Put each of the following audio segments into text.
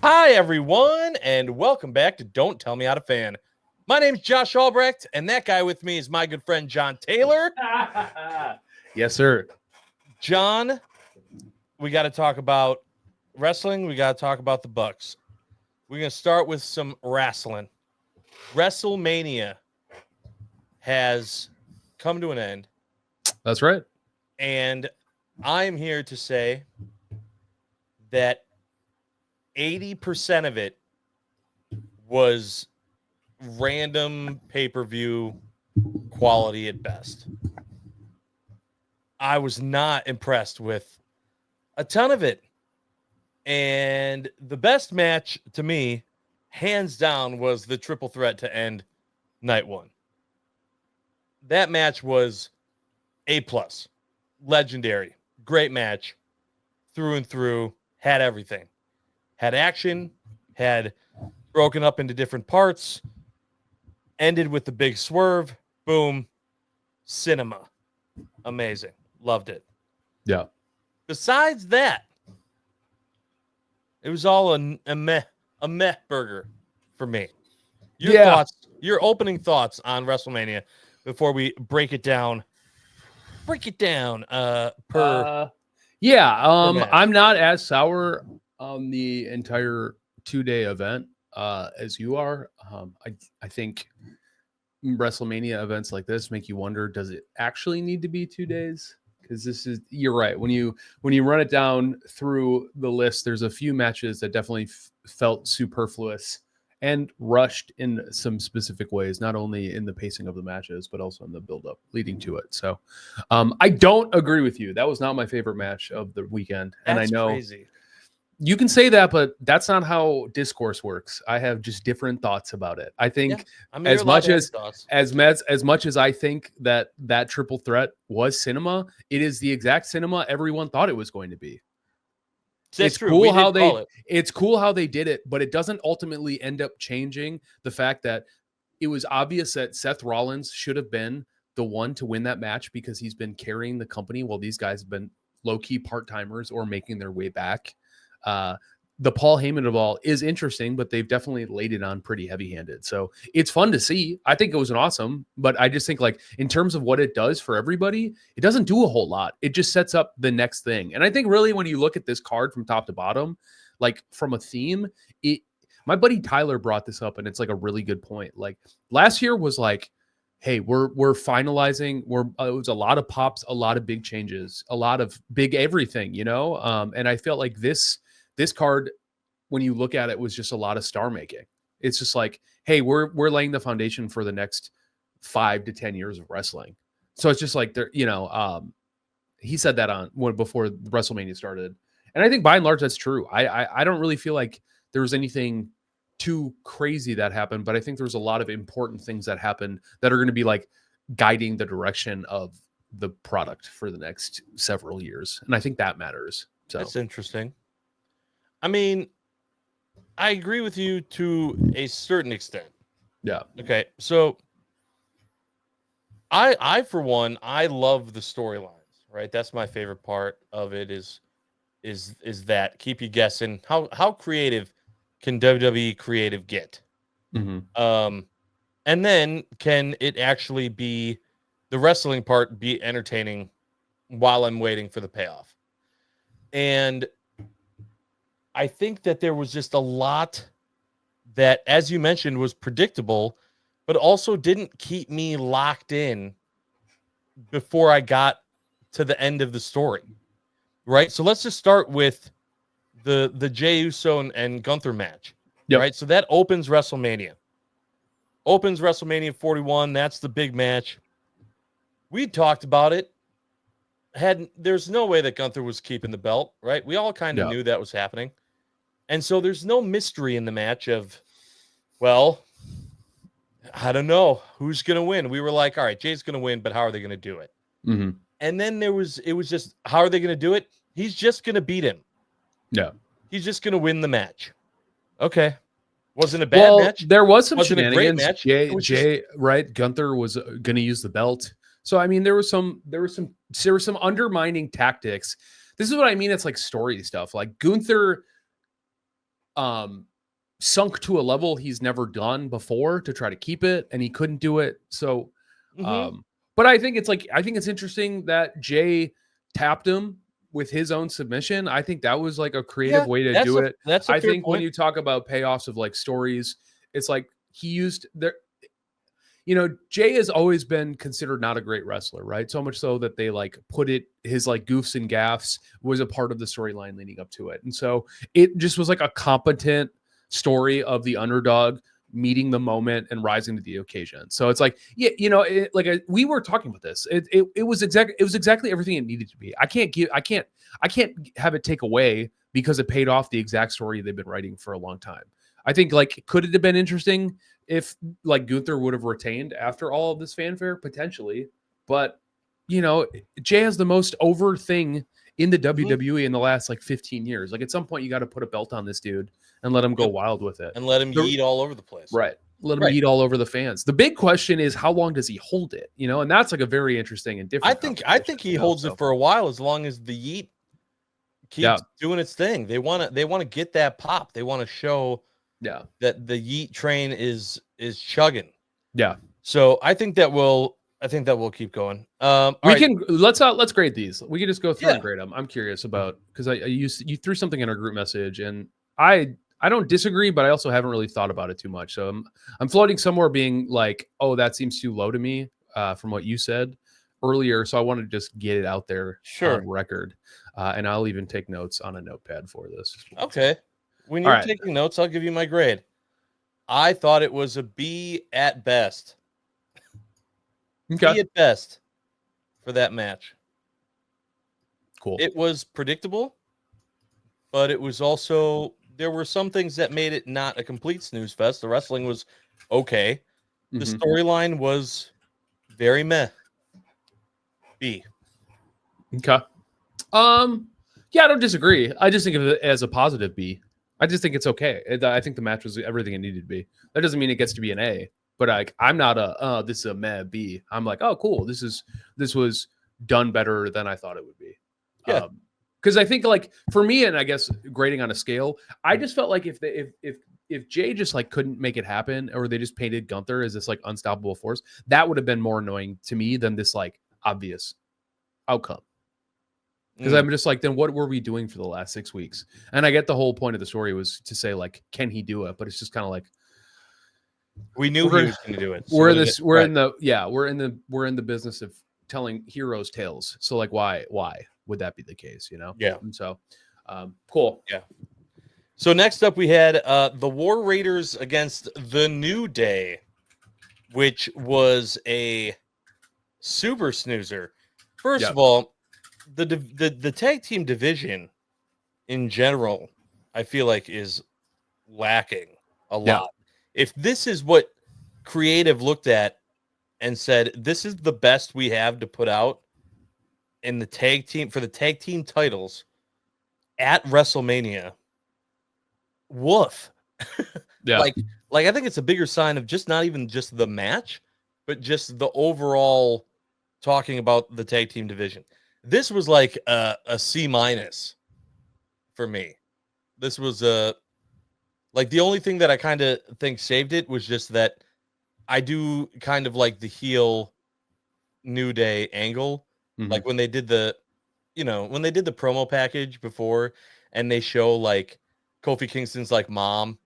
Hi, everyone, and welcome back to Don't Tell Me How to Fan. My name's Josh Albrecht, and that guy with me is my good friend John Taylor. Yes, sir. John, we got to talk about wrestling. We got to talk about the Bucks. We're going to start with some wrestling. Wrestlemania has come to an end, That's right. and I'm here to say that 80% of it was random pay-per-view quality at best. I was not impressed with a ton of it. And the best match to me, hands down, was the triple threat to end night one. That match was A+. Legendary. Great match. Through and through. Had everything. Had action. Had broken up into different parts. Ended with the big swerve. Boom. Cinema. Amazing. Loved it. Yeah. Besides that, it was all a meh burger for me. Your opening thoughts on WrestleMania before we break it down. Per match. I'm not as sour on the entire 2-day event as you are. I think WrestleMania events like this make you wonder, does it actually need to be 2 days? Because you're right. When you run it down through the list, there's a few matches that definitely felt superfluous and rushed in some specific ways, not only in the pacing of the matches, but also in the build-up leading to it. So I don't agree with you. That was not my favorite match of the weekend. And I know crazy. You can say that, but that's not how discourse works. I have just different thoughts about it. I think as much as I think that triple threat was cinema, it is the exact cinema everyone thought it was going to be. It's cool how they did it, but it doesn't ultimately end up changing the fact that it was obvious that Seth Rollins should have been the one to win that match because he's been carrying the company while these guys have been low-key part-timers or making their way back. The Paul Heyman of all is interesting, but they've definitely laid it on pretty heavy-handed. So it's fun to see. I think it was an awesome, but I just think like in terms of what it does for everybody, it doesn't do a whole lot. It just sets up the next thing. And I think really when you look at this card from top to bottom, like from a theme, my buddy Tyler brought this up and it's like a really good point. Like last year was like, hey, we're finalizing. It was a lot of pops, a lot of big changes, a lot of big everything, and I felt like this card, when you look at it, was just a lot of star making. It's just like, hey, we're laying the foundation for the next 5 to 10 years of wrestling. So it's just like he said that before WrestleMania started, and I think by and large that's true. I don't really feel like there was anything too crazy that happened, but I think there's a lot of important things that happened that are going to be like guiding the direction of the product for the next several years, and I think that matters. So that's interesting. I mean, I agree with you to a certain extent. Yeah. Okay. So I for one, I love the storylines, right? That's my favorite part of it is that keep you guessing. How creative can WWE creative get? Mm-hmm. And then can it actually be the wrestling part be entertaining while I'm waiting for the payoff? And I think that there was just a lot that, as you mentioned, was predictable, but also didn't keep me locked in before I got to the end of the story, right? So let's just start with the Jey Uso and Gunther match, right? So that opens WrestleMania. Opens WrestleMania 41. That's the big match. We talked about it. There's no way that Gunther was keeping the belt, right? We all kind of knew that was happening. And so there's no mystery in the match of, well, I don't know who's going to win. We were like, all right, Jay's going to win, but how are they going to do it? Mm-hmm. And then it was just, how are they going to do it? He's just going to beat him. Yeah. He's just going to win the match. Okay. Wasn't a bad match. There was some Wasn't shenanigans. A great match. Jay, right? Gunther was going to use the belt. So, I mean, there were some undermining tactics. This is what I mean. It's like story stuff. Like Gunther sunk to a level he's never done before to try to keep it, and he couldn't do it. So, Mm-hmm. but I think it's interesting that Jay tapped him with his own submission. I think that was like a creative Yeah, way to do it. that's a I fair think when point. you talk about payoffs of like stories, it's like he used there. You know, Jay has always been considered not a great wrestler, right? So much so that they like put it, his like goofs and gaffs was a part of the storyline leading up to it. And so it just was like a competent story of the underdog meeting the moment and rising to the occasion. So it's like, yeah, you know, we were talking about this. It was exactly everything it needed to be. I can't have it take away because it paid off the exact story they've been writing for a long time. I think like, could it have been interesting if like Gunther would have retained after all of this fanfare? Potentially, but you know, Jay has the most over thing in the Mhm. WWE in the last like 15 years. Like at some point you got to put a belt on this dude and let him go Yep. wild with it. And let him The, yeet all over the place. right. Let him Right. yeet all over the fans. The big question is how long does he hold it? You know, and that's like a very interesting and different I think he holds it for a while as long as the yeet yeah. keeps doing its thing. They want to get that pop. They want to show Yeah. that the yeet train is chugging. Yeah. So I think that will keep going. All We right. can let's grade these. We can just go through Yeah. and grade them. I'm curious about because you threw something in our group message and I don't disagree, but I also haven't really thought about it too much. So I'm floating somewhere being like, oh, that seems too low to me from what you said earlier. So I want to just get it out there Sure. on record, and I'll even take notes on a notepad for this. Okay. When All you're right. taking notes, I'll give you my grade. I thought it was a B at best. Okay. B at best for that match. Cool. It was predictable, but it was also there were some things that made it not a complete snooze fest. The wrestling was okay. The Mhm. storyline was very meh. B. Okay. Yeah, I don't disagree. I just think of it as a positive B. I just think it's okay. I think the match was everything it needed to be. That doesn't mean it gets to be an A, but like I'm not this is a meh B. I'm like, oh cool. This was done better than I thought it would be. Yeah. Because I think like for me, and I guess grading on a scale, I just felt like if Jay just like couldn't make it happen, or they just painted Gunther as this like unstoppable force, that would have been more annoying to me than this like obvious outcome. Because I'm just like, then what were we doing for the last 6 weeks? And I get the whole point of the story was to say like, can he do it? But it's just kind of like We knew he was going to do it. So we're what in did this. it- We're right. in the yeah. We're in the business of telling heroes tales. So like, why would that be the case? You know? Yeah. And so, cool. Yeah. So next up, we had the War Raiders against the New Day, which was a super snoozer. First Yep. of all, the tag team division in general, I feel like is lacking a Yeah. lot. If this is what creative looked at and said, this is the best we have to put out in the tag team for the tag team titles at WrestleMania, woof. Yeah. like like I think it's a bigger sign of just not even just the match, but just the overall talking about the tag team division. This was like a C minus for me. This was like the only thing that I kind of think saved it was just that I do kind of like the heel New Day angle. Mhm. Like when they did the when they did the promo package before and they show like Kofi Kingston's like mom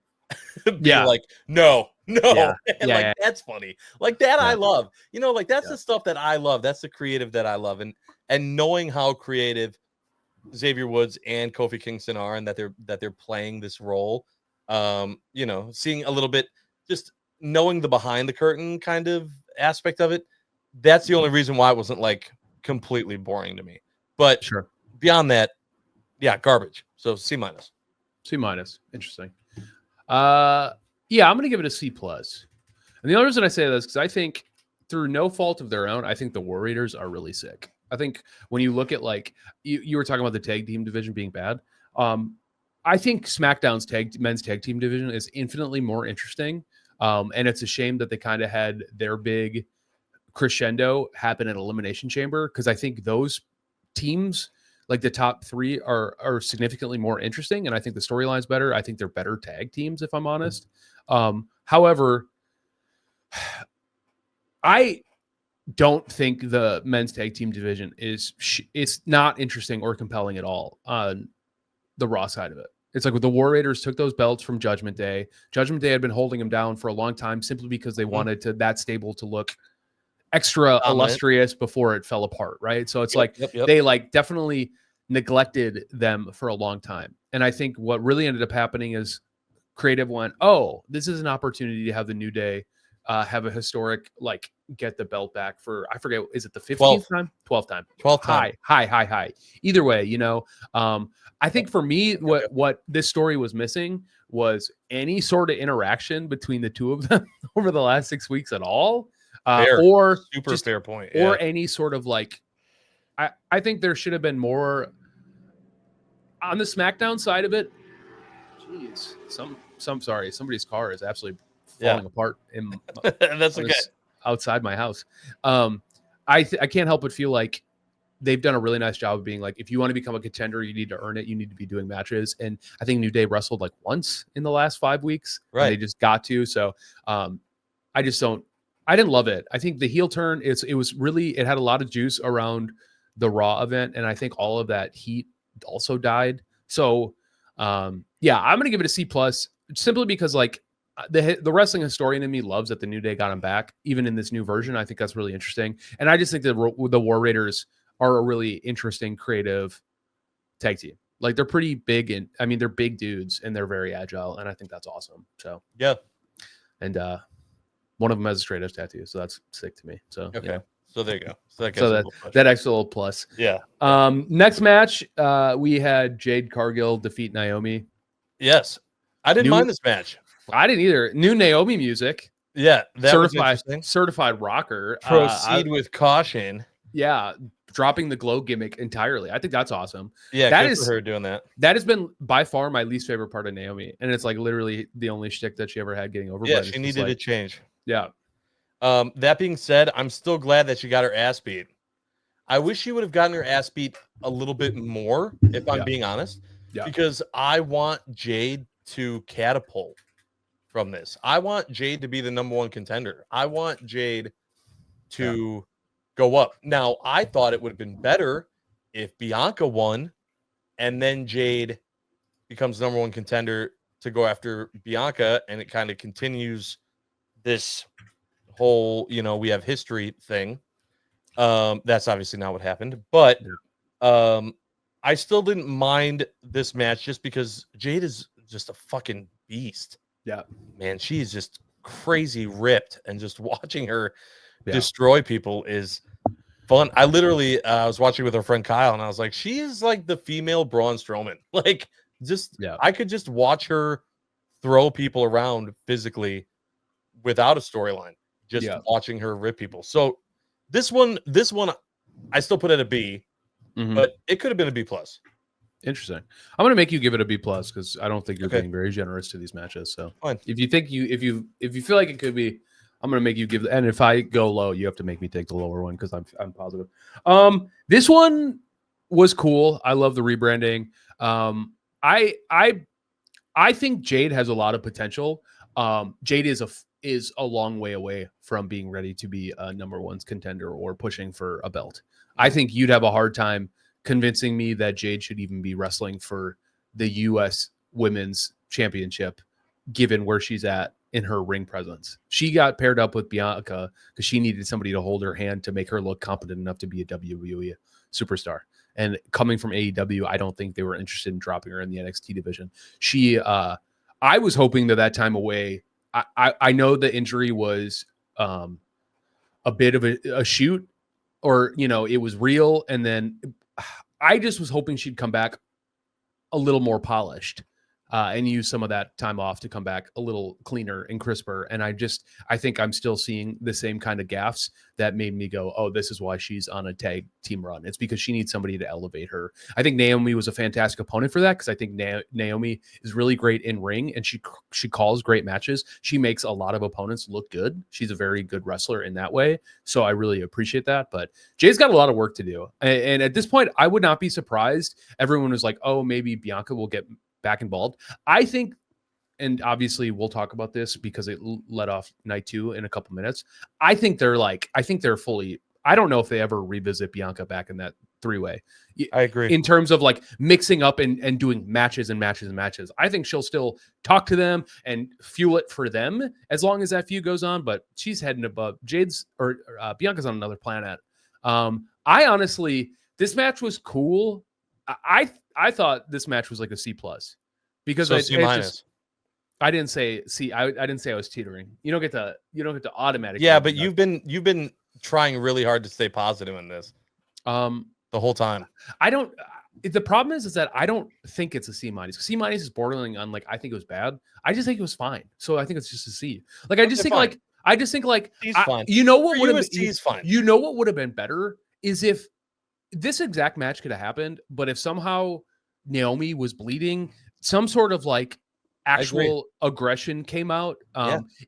being Yeah. like, no, Yeah. and like Yeah. that's funny. Like that I Yeah. love. Like that's Yeah. the stuff that I love. That's the creative that I love. And knowing how creative Xavier Woods and Kofi Kingston are and that they're playing this role. Seeing a little bit just knowing the behind the curtain kind of aspect of it. That's the only reason why it wasn't like completely boring to me. But Sure. beyond that, yeah, garbage. So C minus. C minus. Interesting. Yeah, I'm gonna give it a C plus. And the only reason I say this because I think through no fault of their own, I think the War Raiders are really sick. I think when you look at like you were talking about the tag team division being bad. I think SmackDown's men's tag team division is infinitely more interesting. And it's a shame that they kind of had their big crescendo happen at Elimination Chamber because I think those teams Like the top 3 are significantly more interesting, and I think the storyline's better. I think they're better tag teams, if I'm honest. However, I don't think the men's tag team division it's not interesting or compelling at all on the Raw side of it. It's like with the War Raiders took those belts from Judgment Day. Judgment Day had been holding them down for a long time simply because they wanted that stable to look extra illustrious before it fell apart, right? So it's they like definitely neglected them for a long time. And I think what really ended up happening is creative went, oh, this is an opportunity to have the New Day have a historic, like, get the belt back for, I forget, is it the 15th time? 12th time. 12th time. High. Either way, you know, I think for me, what this story was missing was any sort of interaction between the two of them over the last 6 weeks at all. Or super just, fair point. Or any sort of like, I think there should have been more on the SmackDown side of it. Jeez, sorry, somebody's car is absolutely falling apart in that's okay. Outside my house. I can't help but feel like they've done a really nice job of being like, if you want to become a contender, you need to earn it. You need to be doing matches. And I think New Day wrestled like once in the last 5 weeks. Right. And they just got to. So I didn't love it. I think the heel turn, it had a lot of juice around the Raw event. And I think all of that heat also died. So I'm going to give it a C+ simply because like the wrestling historian in me loves that the New Day got him back, even in this new version. I think that's really interesting. And I just think that the War Raiders are a really interesting, creative tag team. Like they're pretty big, and I mean, they're big dudes and they're very agile. And I think that's awesome. So, yeah. And one of them has a straight edge tattoo. So that's sick to me. So, okay. Yeah. So there you go. So that extra little plus. Yeah. Next match, we had Jade Cargill defeat Naomi. Yes. I didn't mind this match. I didn't either. New Naomi music. Yeah. That was interesting. Certified rocker. Proceed with caution. Yeah. Dropping the glow gimmick entirely. I think that's awesome. Yeah. That is for her doing that. That has been by far my least favorite part of Naomi. And it's like literally the only shtick that she ever had getting over. Yeah. She needed a change. Yeah. That being said, I'm still glad that she got her ass beat. I wish she would have gotten her ass beat a little bit more, if I'm being honest, because I want Jade to catapult from this. I want Jade to be the #1 contender. I want Jade to go up. Now, I thought it would have been better if Bianca won and then Jade becomes #1 contender to go after Bianca, and it kind of continues this whole, we have history thing. That's obviously not what happened, but I still didn't mind this match just because Jade is just a fucking beast. Yeah, man, she's just crazy ripped, and just watching her destroy people is fun. I literally was watching with our friend Kyle, and I was like, she is like the female Braun Strowman. Like, I could just watch her throw people around physically without a storyline. Just watching her rip people. So this one, I still put it a B, but it could have been a B+. Interesting. I'm going to make you give it a B+ because I don't think you're being very generous to these matches. So fine. If you think if you feel like it could be, I'm going to make you give. And if I go low, you have to make me take the lower one because I'm positive. This one was cool. I love the rebranding. I think Jade has a lot of potential. Jade is a long way away from being ready to be a #1 contender or pushing for a belt. I think you'd have a hard time convincing me that Jade should even be wrestling for the U.S. Women's Championship, given where she's at in her ring presence. She got paired up with Bianca because she needed somebody to hold her hand to make her look competent enough to be a WWE superstar. And coming from AEW, I don't think they were interested in dropping her in the NXT division. I was hoping that time away, I know the injury was a bit of a shoot, or, it was real. And then I just was hoping she'd come back a little more polished. and use some of that time off to come back a little cleaner and crisper. And I think I'm still seeing the same kind of gaffes that made me go, oh, this is why she's on a tag team run. It's because she needs somebody to elevate her. I think Naomi was a fantastic opponent for that, because I think Naomi is really great in ring, and she calls great matches. She makes a lot of opponents look good. She's a very good wrestler in that way. So I really appreciate that. But Jay's got a lot of work to do. And at this point, I would not be surprised. Everyone was like, oh, maybe Bianca will get back involved. I think, and obviously we'll talk about this because it led off night 2 in a couple minutes. I think they're fully, I don't know if they ever revisit Bianca back in that 3-way. I agree. In terms of like mixing up and doing matches and matches and matches. I think she'll still talk to them and fuel it for them as long as that feud goes on, but she's heading above. Bianca's on another planet. I honestly, this match was cool. I thought this match was like a C+, because So C-. I didn't say C. I didn't say I was teetering. You don't get to automatically. Yeah, but you've been trying really hard to stay positive in this the whole time. I don't. The problem is that I don't think it's a C-. C- is borderline on like, I think it was bad. I just think it was fine. So I think it's just a C. Like I just think like He's fine. You know what would have been? He's fine. You know what would have been better is if this exact match could have happened, but if somehow Naomi was bleeding, some sort of like actual aggression came out.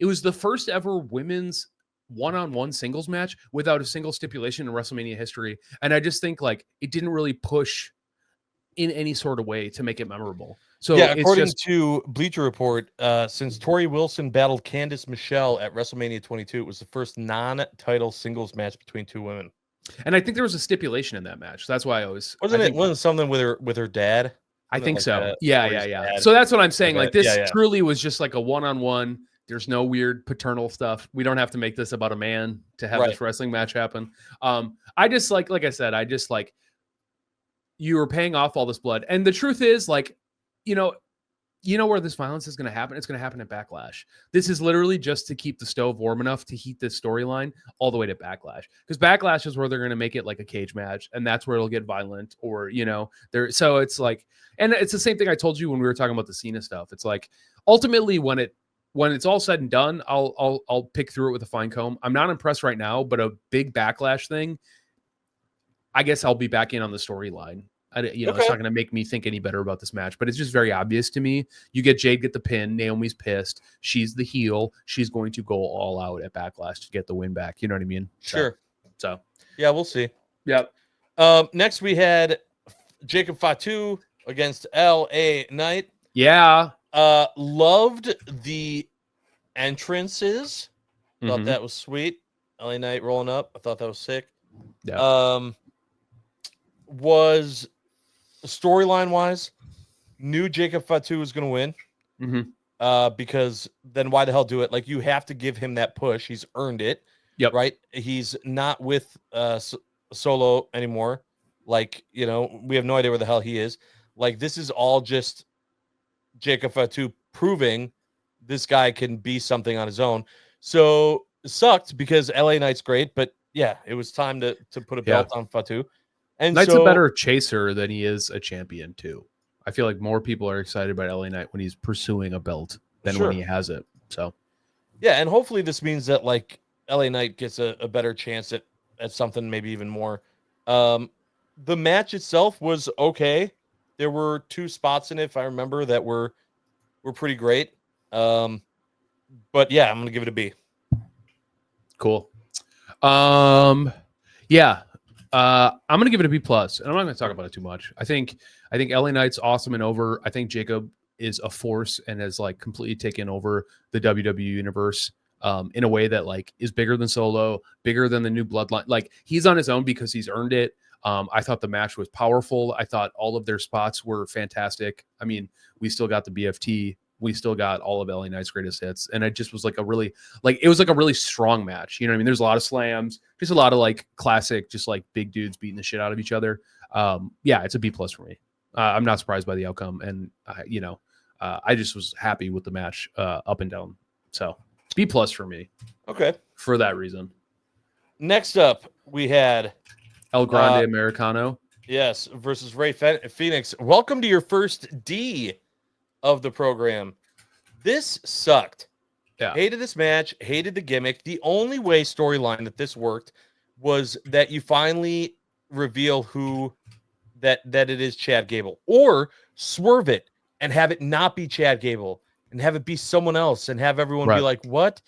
It was the first ever women's one-on-one singles match without a single stipulation in WrestleMania history. And I just think like it didn't really push in any sort of way to make it memorable. So yeah, according to Bleacher Report, since Tori Wilson battled Candice Michelle at WrestleMania 22, it was the first non-title singles match between two women. And I think there was a stipulation in that match. That's why wasn't something with her dad? I think like so. Yeah. So that's what I'm saying. Okay. Like this truly was just like a one-on-one. There's no weird paternal stuff. We don't have to make this about a man to have this wrestling match happen. I just like I said, I just like you were paying off all this blood. And the truth is, like, you know where this violence is going to happen? It's going to happen at Backlash. This is literally just to keep the stove warm enough to heat this storyline all the way to Backlash. Because Backlash is where they're going to make it like a cage match, and that's where it'll get violent, or so it's like, and it's the same thing I told you when we were talking about the Cena stuff. It's like ultimately when it's all said and done, I'll pick through it with a fine comb. I'm not impressed right now, but a big Backlash thing, I guess I'll be back in on the storyline. It's not going to make me think any better about this match, but it's just very obvious to me. You get Jade get the pin. Naomi's pissed. She's the heel. She's going to go all out at Backlash to get the win back. You know what I mean? Sure. So yeah, we'll see. Yep. Next we had Jacob Fatu against LA Knight. Yeah. Loved the entrances. Thought that was sweet. LA Knight rolling up. I thought that was sick. Yeah. Was storyline wise, knew Jacob Fatu was going to win. Because then why the hell do it? Like, you have to give him that push. He's earned it. Yep. Right. He's not with Solo anymore. Like, we have no idea where the hell he is. Like, this is all just Jacob Fatu proving this guy can be something on his own. So it sucked because LA Knight's great, but yeah, it was time to put a belt on Fatu. And Knight's a better chaser than he is a champion too. I feel like more people are excited about LA Knight when he's pursuing a belt than when he has it. So yeah, and hopefully this means that like LA Knight gets a better chance at something, maybe even more. The match itself was okay. There were 2 spots in it, if I remember, that were pretty great. But yeah, I'm gonna give it a B. Cool. Yeah. I'm gonna give it a B+, and I'm not gonna talk about it too much. I think LA Knight's awesome and over. I think Jacob is a force and has like completely taken over the WWE universe in a way that like is bigger than Solo, bigger than the new bloodline. Like, he's on his own because he's earned it. I thought the match was powerful. I thought all of their spots were fantastic. I mean, we still got the BFT. We still got all of LA Knight's greatest hits. And it just was like a really strong match. You know what I mean? There's a lot of slams, just a lot of like classic, just like big dudes beating the shit out of each other. Yeah, it's a B+ for me. I'm not surprised by the outcome. And, I just was happy with the match up and down. So B+ for me. Okay. For that reason. Next up, we had El Grande Americano. Yes, versus Ray Phoenix. Welcome to your first D of the program. This sucked. Yeah. Hated this match, hated the gimmick. The only way storyline that this worked was that you finally reveal who that it is Chad Gable, or swerve it and have it not be Chad Gable and have it be someone else and have everyone be Right. like, what?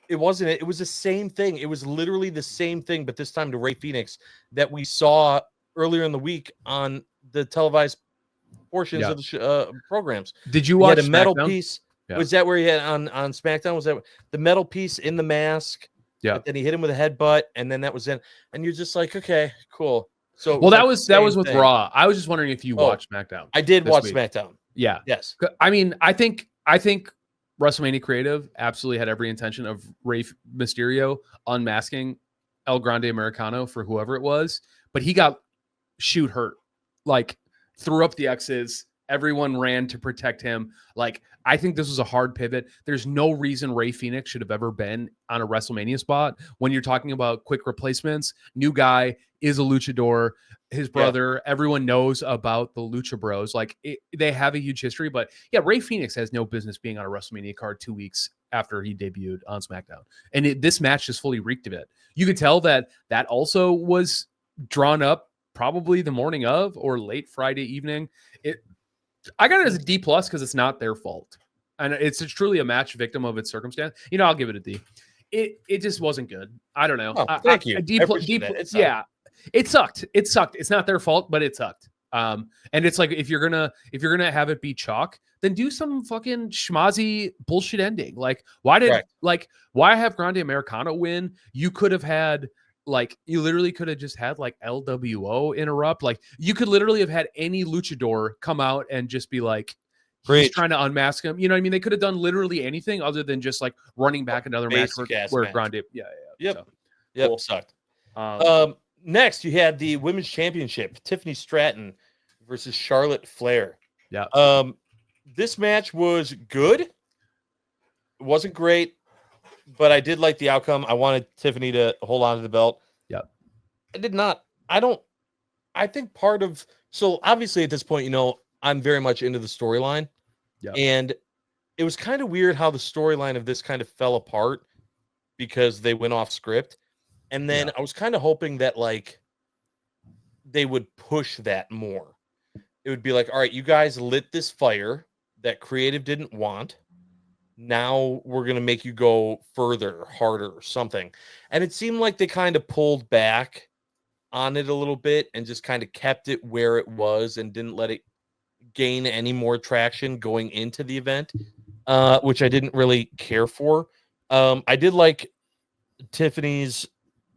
It wasn't it. It was the same thing. It was literally the same thing, but this time to Ray Phoenix that we saw earlier in the week on the televised portions Yeah. of the programs. Did you He had watch a metal SmackDown? piece. Yeah. Was that where he had on SmackDown? Was that the metal piece in the mask? Yeah. But then he hit him with a headbutt, and then that was in. And you're just like, okay, cool. So it Well, that like was the that same was with thing. Raw. I was just wondering if you Oh, watched SmackDown. I did this watch week. SmackDown. Yeah. Yes. I mean, I think WrestleMania Creative absolutely had every intention of Rey Mysterio unmasking El Grande Americano for whoever it was, but he got shoot hurt, like threw up the X's. Everyone ran to protect him. Like, I think this was a hard pivot. There's no reason Ray Phoenix should have ever been on a WrestleMania spot. When you're talking about quick replacements, new guy is a luchador. His brother, everyone knows about the Lucha Bros. Like, they have a huge history. But yeah, Ray Phoenix has no business being on a WrestleMania card 2 weeks after he debuted on SmackDown. And this match just fully reeked of it. You could tell that also was drawn up probably the morning of or late Friday evening. I got it as a D+ because it's not their fault, and it's truly a match victim of its circumstance. I'll give it a D. It just wasn't good. I don't know. Oh, thank you. D+. It Yeah, it sucked. It sucked. It's not their fault, but it sucked. And it's like if you're gonna have it be chalk, then do some fucking schmazzy bullshit ending. Like why have Grande Americano win? You could have had. Like, you literally could have just had like LWO interrupt. Like, you could literally have had any luchador come out and just be like, he's trying to unmask him. You know what I mean? They could have done literally anything other than just like running back another match where Grande. Yeah. Yep. So, yep. cool. Sucked. Um, Next, you had the Women's Championship, Tiffany Stratton versus Charlotte Flair. Yeah. This match was good. It wasn't great, but I did like the outcome. I wanted Tiffany to hold on to the belt. Yeah. I did not. I think so obviously at this point, I'm very much into the storyline. Yeah. And it was kind of weird how the storyline of this kind of fell apart because they went off script. And then I was kind of hoping that like they would push that more. It would be like, all right, you guys lit this fire that creative didn't want. Now we're going to make you go further, harder, or something. And it seemed like they kind of pulled back on it a little bit and just kind of kept it where it was and didn't let it gain any more traction going into the event, which I didn't really care for. I did like Tiffany's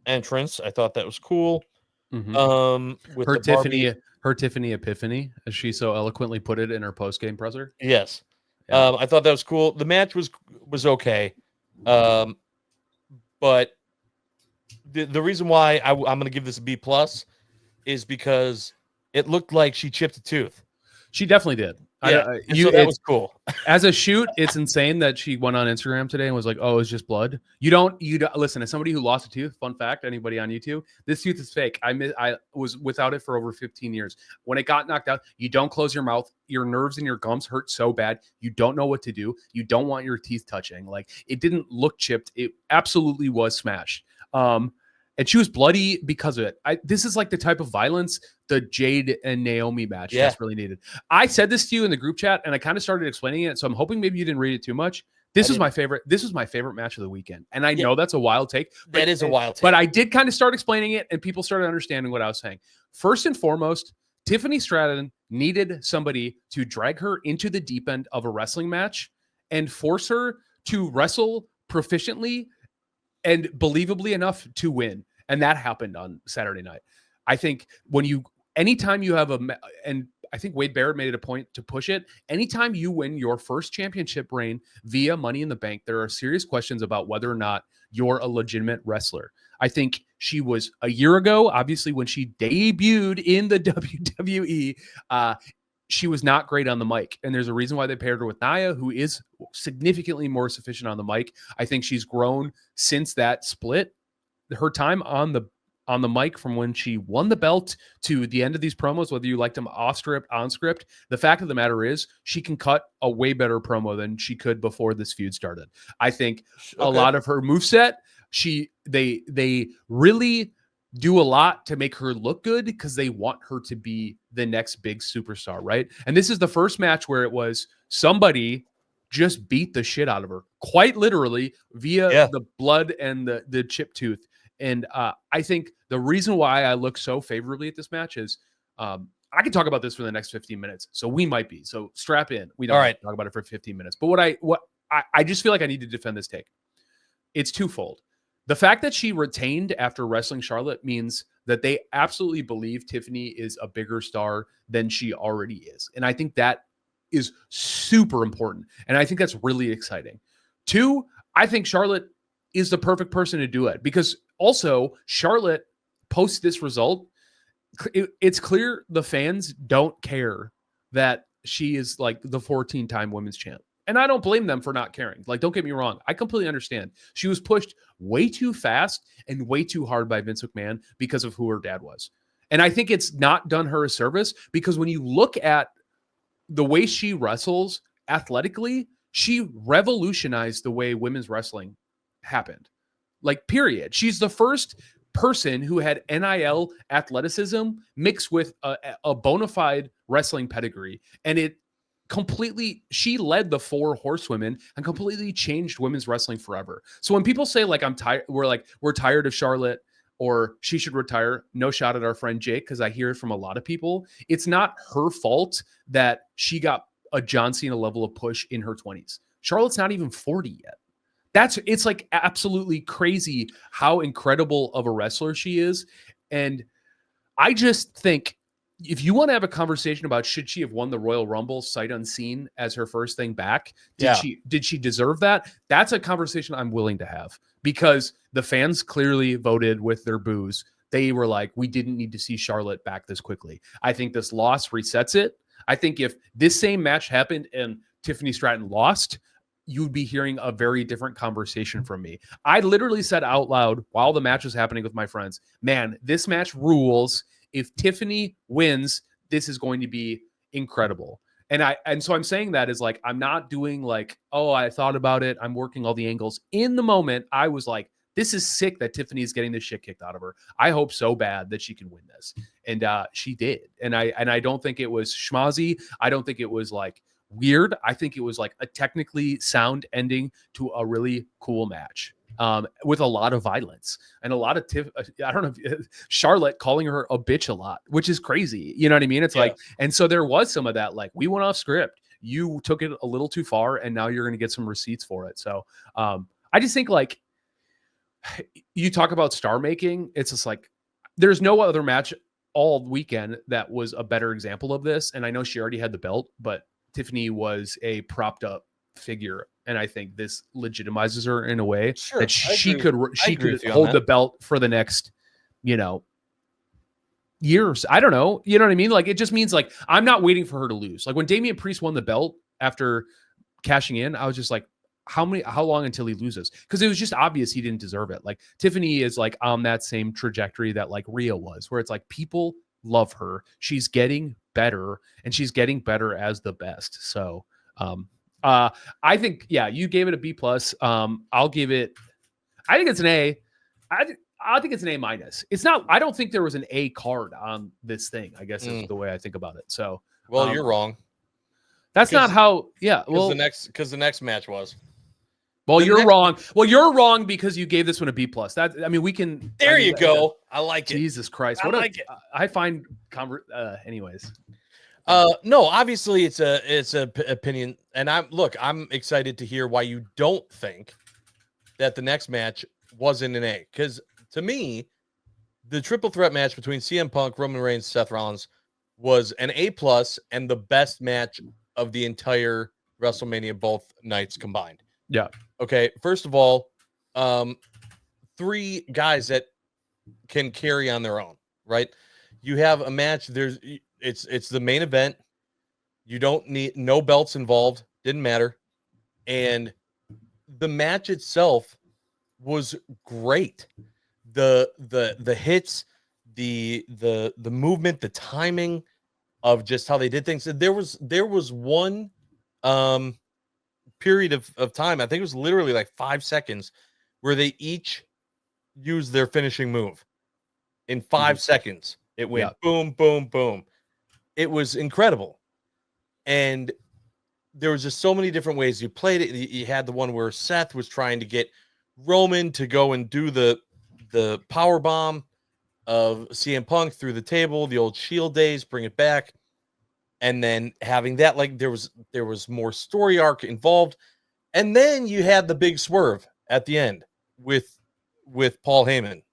entrance. I thought that was cool. Mm-hmm. With her Tiffany epiphany, as she so eloquently put it in her post-game presser. Yes. Yeah. I thought that was cool. The match was okay. But the reason why I'm going to give this a B+ is because it looked like she chipped a tooth. She definitely did. Yeah, so that was cool. As a shoot, it's insane that she went on Instagram today and was like, "Oh, it's just blood." You don't listen. As somebody who lost a tooth, fun fact, anybody on YouTube, this tooth is fake. I was without it for over 15 years. When it got knocked out, you don't close your mouth. Your nerves and your gums hurt so bad. You don't know what to do. You don't want your teeth touching. Like, it didn't look chipped. It absolutely was smashed. And she was bloody because of it. This is like the type of violence the Jade and Naomi match desperately needed. I said this to you in the group chat, and I kind of started explaining it. So I'm hoping maybe you didn't read it too much. This was my favorite match of the weekend. And I know that's a wild take. That is a wild take. But I did kind of start explaining it, and people started understanding what I was saying. First and foremost, Tiffany Stratton needed somebody to drag her into the deep end of a wrestling match and force her to wrestle proficiently and believably enough to win. And that happened on Saturday night. I think anytime you have and I think Wade Barrett made it a point to push it. Anytime you win your first championship reign via Money in the Bank, there are serious questions about whether or not you're a legitimate wrestler. I think she was a year ago, obviously, when she debuted in the WWE, she was not great on the mic. And there's a reason why they paired her with Nia, who is significantly more sufficient on the mic. I think she's grown since that split. Her time on on the mic from when she won the belt to the end of these promos, whether you liked them off script, on script, the fact of the matter is she can cut a way better promo than she could before this feud started. I think a lot of her moveset, they really do a lot to make her look good because they want her to be the next big superstar, right? And this is the first match where it was somebody just beat the shit out of her, quite literally, via the blood and the chip tooth. And I think the reason why I look so favorably at this match is I can talk about this for the next 15 minutes. So we might be. So strap in. We don't have to talk about it for 15 minutes. But I just feel like I need to defend this take. It's twofold. The fact that she retained after wrestling Charlotte means that they absolutely believe Tiffany is a bigger star than she already is. And I think that is super important. And I think that's really exciting. Two, I think Charlotte is the perfect person to do it because also Charlotte post this result. It's clear the fans don't care that she is like the 14-time women's champ. And I don't blame them for not caring. Like, don't get me wrong. I completely understand. She was pushed way too fast and way too hard by Vince McMahon because of who her dad was. And I think it's not done her a service because when you look at the way she wrestles athletically, she revolutionized the way women's wrestling happened. Like, period. She's the first person who had NIL athleticism mixed with a bona fide wrestling pedigree. And she led the 4 horsewomen and completely changed women's wrestling forever. So when people say like, I'm tired, we're tired of Charlotte or she should retire, no shot at our friend Jake, because I hear it from a lot of people. It's not her fault that she got a John Cena level of push in her 20s. Charlotte's not even 40 yet. It's like absolutely crazy how incredible of a wrestler she is. And I just think if you want to have a conversation about should she have won the Royal Rumble sight unseen as her first thing back, did she deserve that? That's a conversation I'm willing to have because the fans clearly voted with their boos. They were like, we didn't need to see Charlotte back this quickly. I think this loss resets it. I think if this same match happened and Tiffany Stratton lost, you'd be hearing a very different conversation from me. I literally said out loud while the match was happening with my friends, man, this match rules. If Tiffany wins, this is going to be incredible. And so I'm saying that is like, I'm not doing like, oh, I thought about it. I'm working all the angles. In the moment, I was like, this is sick that Tiffany is getting the shit kicked out of her. I hope so bad that she can win this. And she did. And I don't think it was schmozzy. I don't think it was like weird. I think it was like a technically sound ending to a really cool match. With a lot of violence and a lot of I don't know, Charlotte calling her a bitch a lot, which is crazy. You know what I mean? It's like, and so there was some of that, like we went off script, you took it a little too far and now you're going to get some receipts for it. So I just think like you talk about star making. It's just like, there's no other match all weekend that was a better example of this. And I know she already had the belt, but Tiffany was a propped up figure. And I think this legitimizes her in a way that she could hold the belt for the next, years. I don't know. You know what I mean? Like, it just means like, I'm not waiting for her to lose. Like when Damian Priest won the belt after cashing in, I was just like, how long until he loses? Because it was just obvious he didn't deserve it. Like Tiffany is like on that same trajectory that like Rhea was, where it's like people love her. She's getting better and she's getting better as the best. So, I think, you gave it a B+. I'll give it, I think it's an A. I think it's an A-. It's not, I don't think there was an A card on this thing, I guess is the way I think about it. So, well, you're wrong. That's not how, well, the next match was. Well, you're wrong. Well, you're wrong because you gave this one a B+. We can. There you go. I like it. Jesus Christ. I find, anyways. No, obviously it's a opinion, and I'm excited to hear why you don't think that the next match wasn't an A, because to me, the triple threat match between CM Punk, Roman Reigns, Seth Rollins was an A+ and the best match of the entire WrestleMania, both nights combined. Yeah. Okay. First of all, 3 guys that can carry on their own, right? You have a match. It's the main event. You don't need no belts involved. Didn't matter. And the match itself was great. the hits, the movement, the timing of just how they did things. There was one period of time, I think it was literally like 5 seconds, where they each used their finishing move in 5 seconds. It went boom, boom, boom. It was incredible. And there was just so many different ways you played it. You had the one where Seth was trying to get Roman to go and do the power bomb of CM Punk through the table, the old Shield days, bring it back. And then having that, like there was more story arc involved. And then you had the big swerve at the end with Paul Heyman.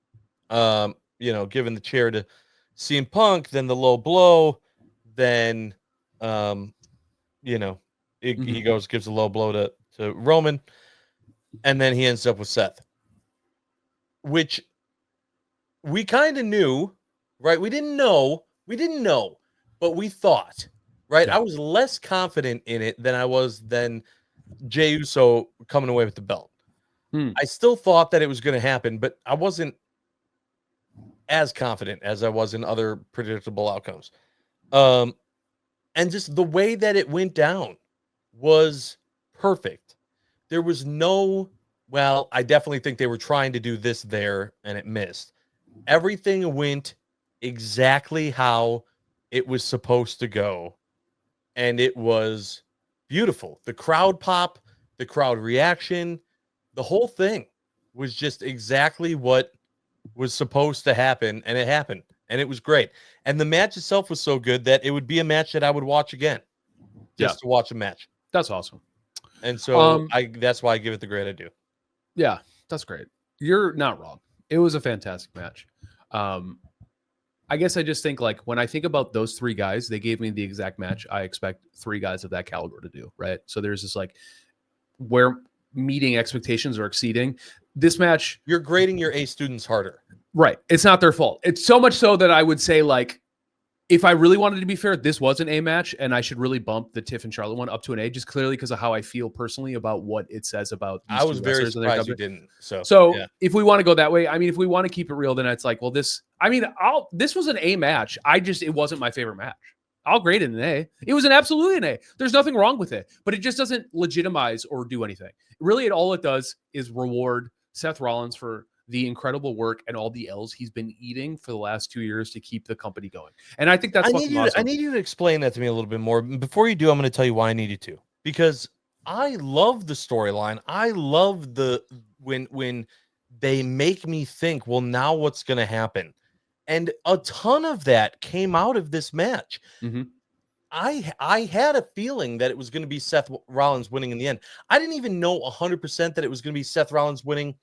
Giving the chair to CM Punk, then the low blow, then he gives a low blow to Roman, and then he ends up with Seth, which we kind of knew, right? We didn't know, but we thought, right? Yeah. I was less confident in it than I was then Jey Uso coming away with the belt. I still thought that it was going to happen, but I wasn't as confident as I was in other predictable outcomes. And just the way that it went down was perfect. There was no, well, I definitely think they were trying to do this there and it missed. Everything went exactly how it was supposed to go. And it was beautiful. The crowd pop, the crowd reaction, the whole thing was just exactly what was supposed to happen, and it happened, and it was great. And the match itself was so good that it would be a match that I would watch again, just to watch a match. That's awesome. And so that's why I give it the grade I do. Yeah, that's great. You're not wrong. It was a fantastic match. I guess I just think like when I think about those three guys, they gave me the exact match I expect three guys of that caliber to do, right? So there's this like where meeting expectations or exceeding. This match, you're grading your A students harder. Right. It's not their fault. It's so much so that I would say, like, if I really wanted to be fair, this was an A match, and I should really bump the Tiff and Charlotte one up to an A, just clearly because of how I feel personally about what it says about these I was very surprised you didn't. So yeah. If we want to go that way, I mean, if we want to keep it real, then it's like, well, this was an A match. It wasn't my favorite match. I'll grade it an A. It was absolutely an A. There's nothing wrong with it, but it just doesn't legitimize or do anything. Really, all it does is reward Seth Rollins for the incredible work and all the L's he's been eating for the last 2 years to keep the company going. And I think that's awesome. I need you to explain that to me a little bit more. Before you do, I'm going to tell you why I need you to. Because I love the storyline. I love when they make me think, well, now what's going to happen? And a ton of that came out of this match. Mm-hmm. I had a feeling that it was going to be Seth Rollins winning in the end. I didn't even know 100% that it was going to be Seth Rollins winning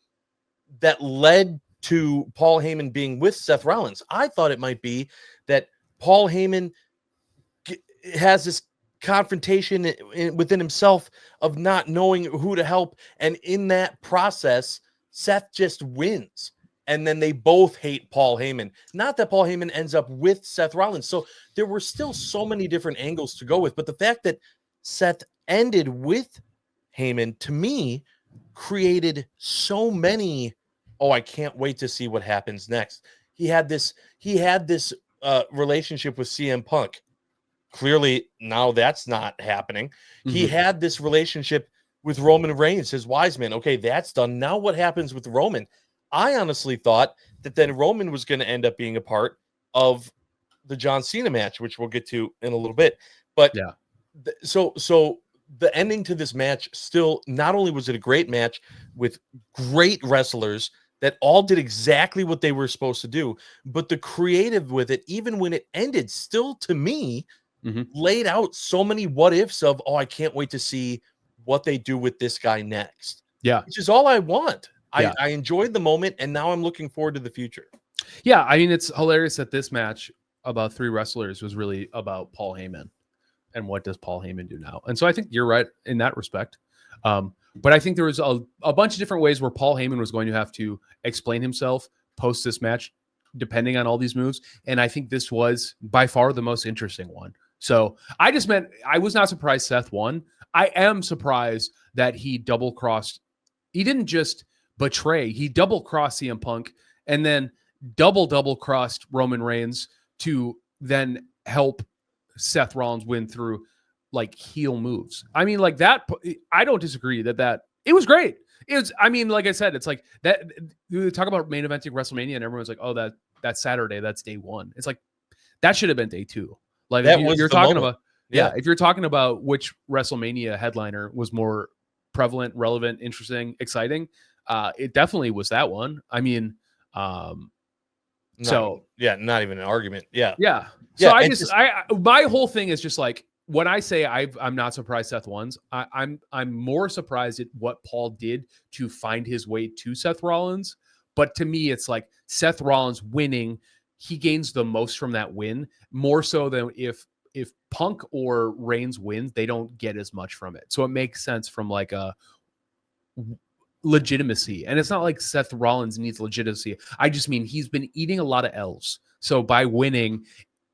that led to Paul Heyman being with Seth Rollins. I thought it might be that Paul Heyman has this confrontation within himself of not knowing who to help. And in that process, Seth just wins. And then they both hate Paul Heyman. Not that Paul Heyman ends up with Seth Rollins. So there were still so many different angles to go with. But the fact that Seth ended with Heyman, to me, created so many, I can't wait to see what happens next. He had this relationship with CM Punk. Clearly, now that's not happening. Mm-hmm. He had this relationship with Roman Reigns, his wise man. Okay, that's done. Now what happens with Roman? I honestly thought that then Roman was going to end up being a part of the John Cena match, which we'll get to in a little bit. But yeah, so the ending to this match still, not only was it a great match with great wrestlers that all did exactly what they were supposed to do, but the creative with it, even when it ended, still to me laid out so many what ifs of, I can't wait to see what they do with this guy next. Yeah. Which is all I want. Yeah. I enjoyed the moment, and now I'm looking forward to the future. Yeah, I mean, it's hilarious that this match about three wrestlers was really about Paul Heyman and what does Paul Heyman do now. And so I think you're right in that respect. But I think there was a bunch of different ways where Paul Heyman was going to have to explain himself post this match, depending on all these moves. And I think this was by far the most interesting one. So I was not surprised Seth won. I am surprised that he double-crossed. He didn't just betray. He double-crossed CM Punk and then double crossed Roman Reigns to then help Seth Rollins win through like heel moves. I mean, like that, I don't disagree that it was great. It was, I mean, like I said, it's like that. We talk about main eventing WrestleMania, and everyone's like, "Oh, that's Saturday, that's day one." It's like that should have been day two. Like That if was you're the talking moment. about, yeah, if you're talking about which WrestleMania headliner was more prevalent, relevant, interesting, exciting, it definitely was that one. I mean, not even an argument. Yeah. yeah. So Yeah. my whole thing is just like when I say I'm not surprised Seth wins, I'm more surprised at what Paul did to find his way to Seth Rollins. But to me, it's like Seth Rollins winning, he gains the most from that win, more so than if Punk or Reigns wins, they don't get as much from it. So it makes sense from like a legitimacy. And it's not like Seth Rollins needs legitimacy. I just mean he's been eating a lot of L's. So by winning,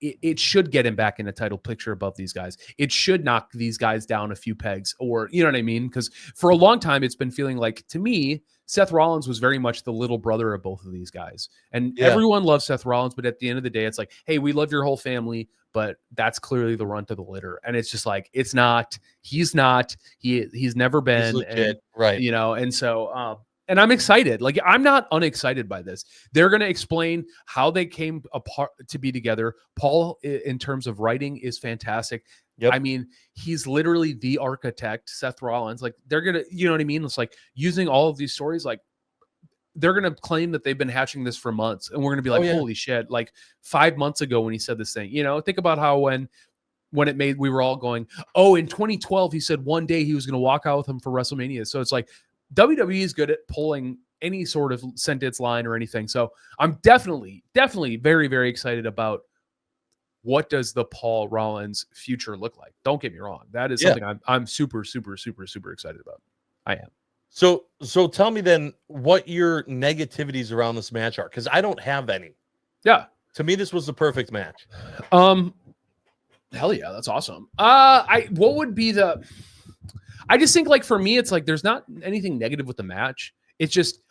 it should get him back in a title picture above these guys. It should knock these guys down a few pegs, or you know what I mean? Because for a long time, it's been feeling like, to me, Seth Rollins was very much the little brother of both of these guys. And everyone loves Seth Rollins, but at the end of the day, it's like, hey, we love your whole family, but that's clearly the runt of the litter. And it's just like, it's not, he's never been. He's legit, and, right. You know, and so, and I'm excited. Like, I'm not unexcited by this. They're going to explain how they came apart to be together. Paul, in terms of writing, is fantastic. Yep. I mean, he's literally the architect, Seth Rollins. Like, they're going to, you know what I mean? It's like using all of these stories, like, they're going to claim that they've been hatching this for months. And we're going to be like, holy shit, like 5 months ago when he said this thing, you know, think about how when it made, we were all going, oh, in 2012, he said one day he was going to walk out with him for WrestleMania. So it's like, WWE is good at pulling any sort of sentence line or anything. So I'm definitely very, very excited about what does the Paul Rollins future look like. Don't get me wrong. That is something I'm super, super, super, super excited about. I am. So tell me then what your negativities around this match are, because I don't have any. Yeah. To me, this was the perfect match. Hell yeah, that's awesome. What would be the... I just think, like, for me, it's like there's not anything negative with the match. It's just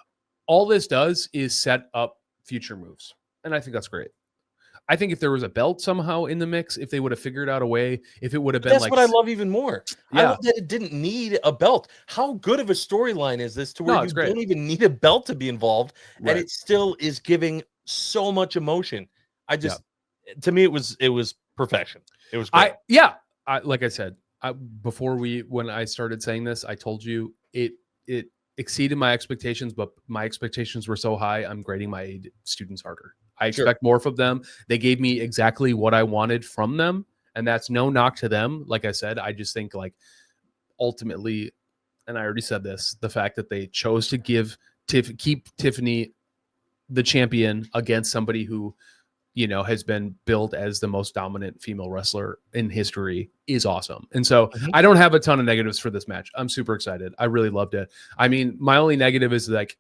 all this does is set up future moves. And I think that's great. I think if there was a belt somehow in the mix, if they would have figured out a way, if it would have been that's what I love even more. Yeah. I love that it didn't need a belt. How good of a storyline is this to where you don't even need a belt to be involved, and it still is giving so much emotion. To me, it was perfection. It was great. Like I said, when I started saying this, I told you it exceeded my expectations, but my expectations were so high, I'm grading my students harder. I expect more from them. They gave me exactly what I wanted from them, and that's no knock to them. Like I said, I just think, like, ultimately, and I already said this, the fact that they chose to keep Tiffany the champion against somebody who, you know, has been billed as the most dominant female wrestler in history is awesome. And so I don't have a ton of negatives for this match. I'm super excited. I really loved it. I mean, my only negative is, like,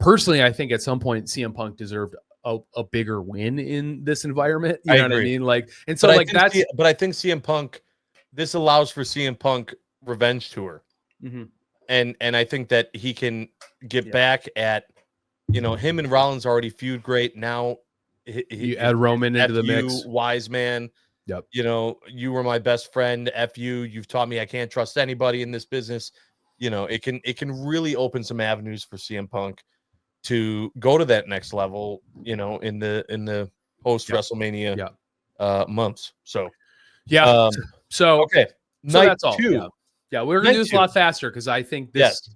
personally, I think at some point CM Punk deserved a bigger win in this environment. You know what I mean? Like, and so, like, that's... But I think CM Punk, this allows for CM Punk revenge tour. Mm-hmm. And I think that he can get back at, you know, him and Rollins already feud great. Now, you add Roman into the mix. Wise man. Yep. You know, you were my best friend. F you. You've taught me I can't trust anybody in this business. You know, it can really open some avenues for CM Punk to go to that next level, you know, in the post WrestleMania months. So so okay. So that's all. Yeah, we're gonna do this a lot faster because I think this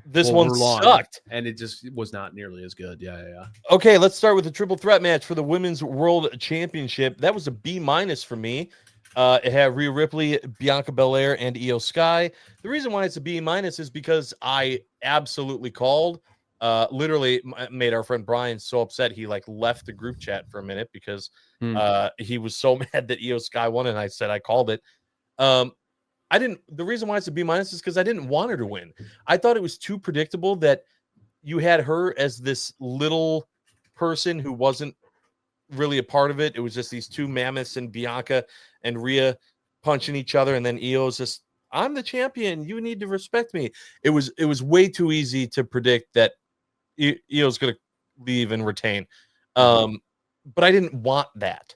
this one sucked, and it just was not nearly as good. Yeah. Okay, let's start with the triple threat match for the Women's World Championship. That was a B- for me. It had Rhea Ripley, Bianca Belair, and Io Sky. The reason why it's a B- is because I absolutely called. Literally made our friend Brian so upset he like left the group chat for a minute because he was so mad that Io Sky won, and I said I called it. The reason why it's a B- is because I didn't want her to win. I thought it was too predictable that you had her as this little person who wasn't really a part of it. It was just these two mammoths and Bianca and Rhea punching each other, and then Io's just, I'm the champion. You need to respect me. It was way too easy to predict that Io's going to leave and retain. Mhm. But I didn't want that.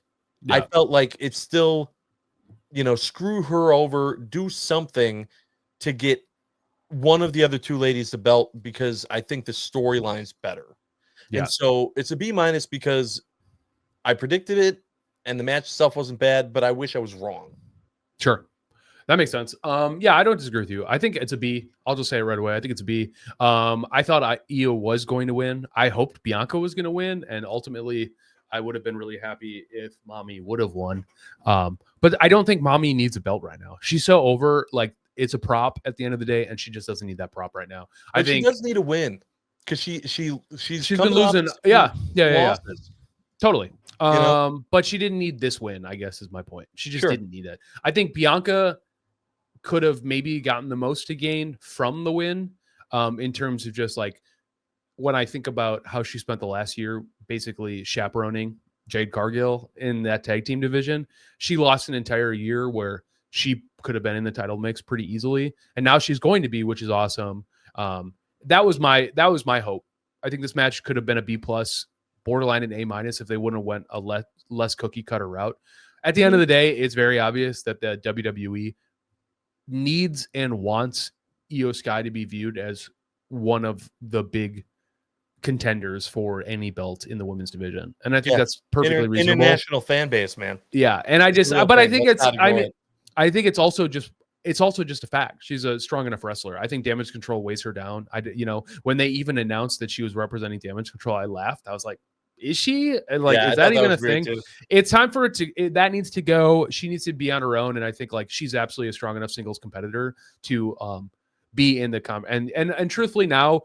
I Yeah. felt like it's still, screw her over, do something to get one of the other two ladies the belt because I think the storyline's better. And Yeah. so it's a B minus because I predicted it and the match itself wasn't bad, but I wish I was wrong. Sure. That makes sense. Yeah, I don't disagree with you. I think it's a B. I'll just say it right away. I think it's a B. I thought Io was going to win. I hoped Bianca was going to win, and ultimately, I would have been really happy if Mommy would have won. But I don't think Mommy needs a belt right now. She's so over. Like it's a prop at the end of the day, and she just doesn't need that prop right now. I But she think does need a win because she's she's been coming off losing. of some Yeah. losses. Totally. You know, But she didn't need this win. I guess is my point. She just sure. didn't need it. I think Bianca could have maybe gotten the most to gain from the win, in terms of just like when I think about how she spent the last year basically chaperoning Jade Cargill in that tag team division. She lost an entire year where she could have been in the title mix pretty easily, and now she's going to be, which is awesome. That was my hope. I think this match could have been a B plus, borderline an A minus if they wouldn't have went a less cookie cutter route. At the end of Mhm. the day, it's very obvious that the WWE needs and wants Io Sky to be viewed as one of the big contenders for any belt in the women's division. And I think Yeah. that's perfectly reasonable. International fan base, man. Yeah. And I It's a just, real but I thing. think Let's it's, not ignore it. I think it's also just a fact. She's a strong enough wrestler. I think Damage Control weighs her down. When they even announced that she was representing Damage Control, I laughed. I was like, is she? And like, Yeah, is I that thought that even a was great thing? too. It's time for that needs to go. She needs to be on her own. And I think like she's absolutely a strong enough singles competitor to be in the and truthfully now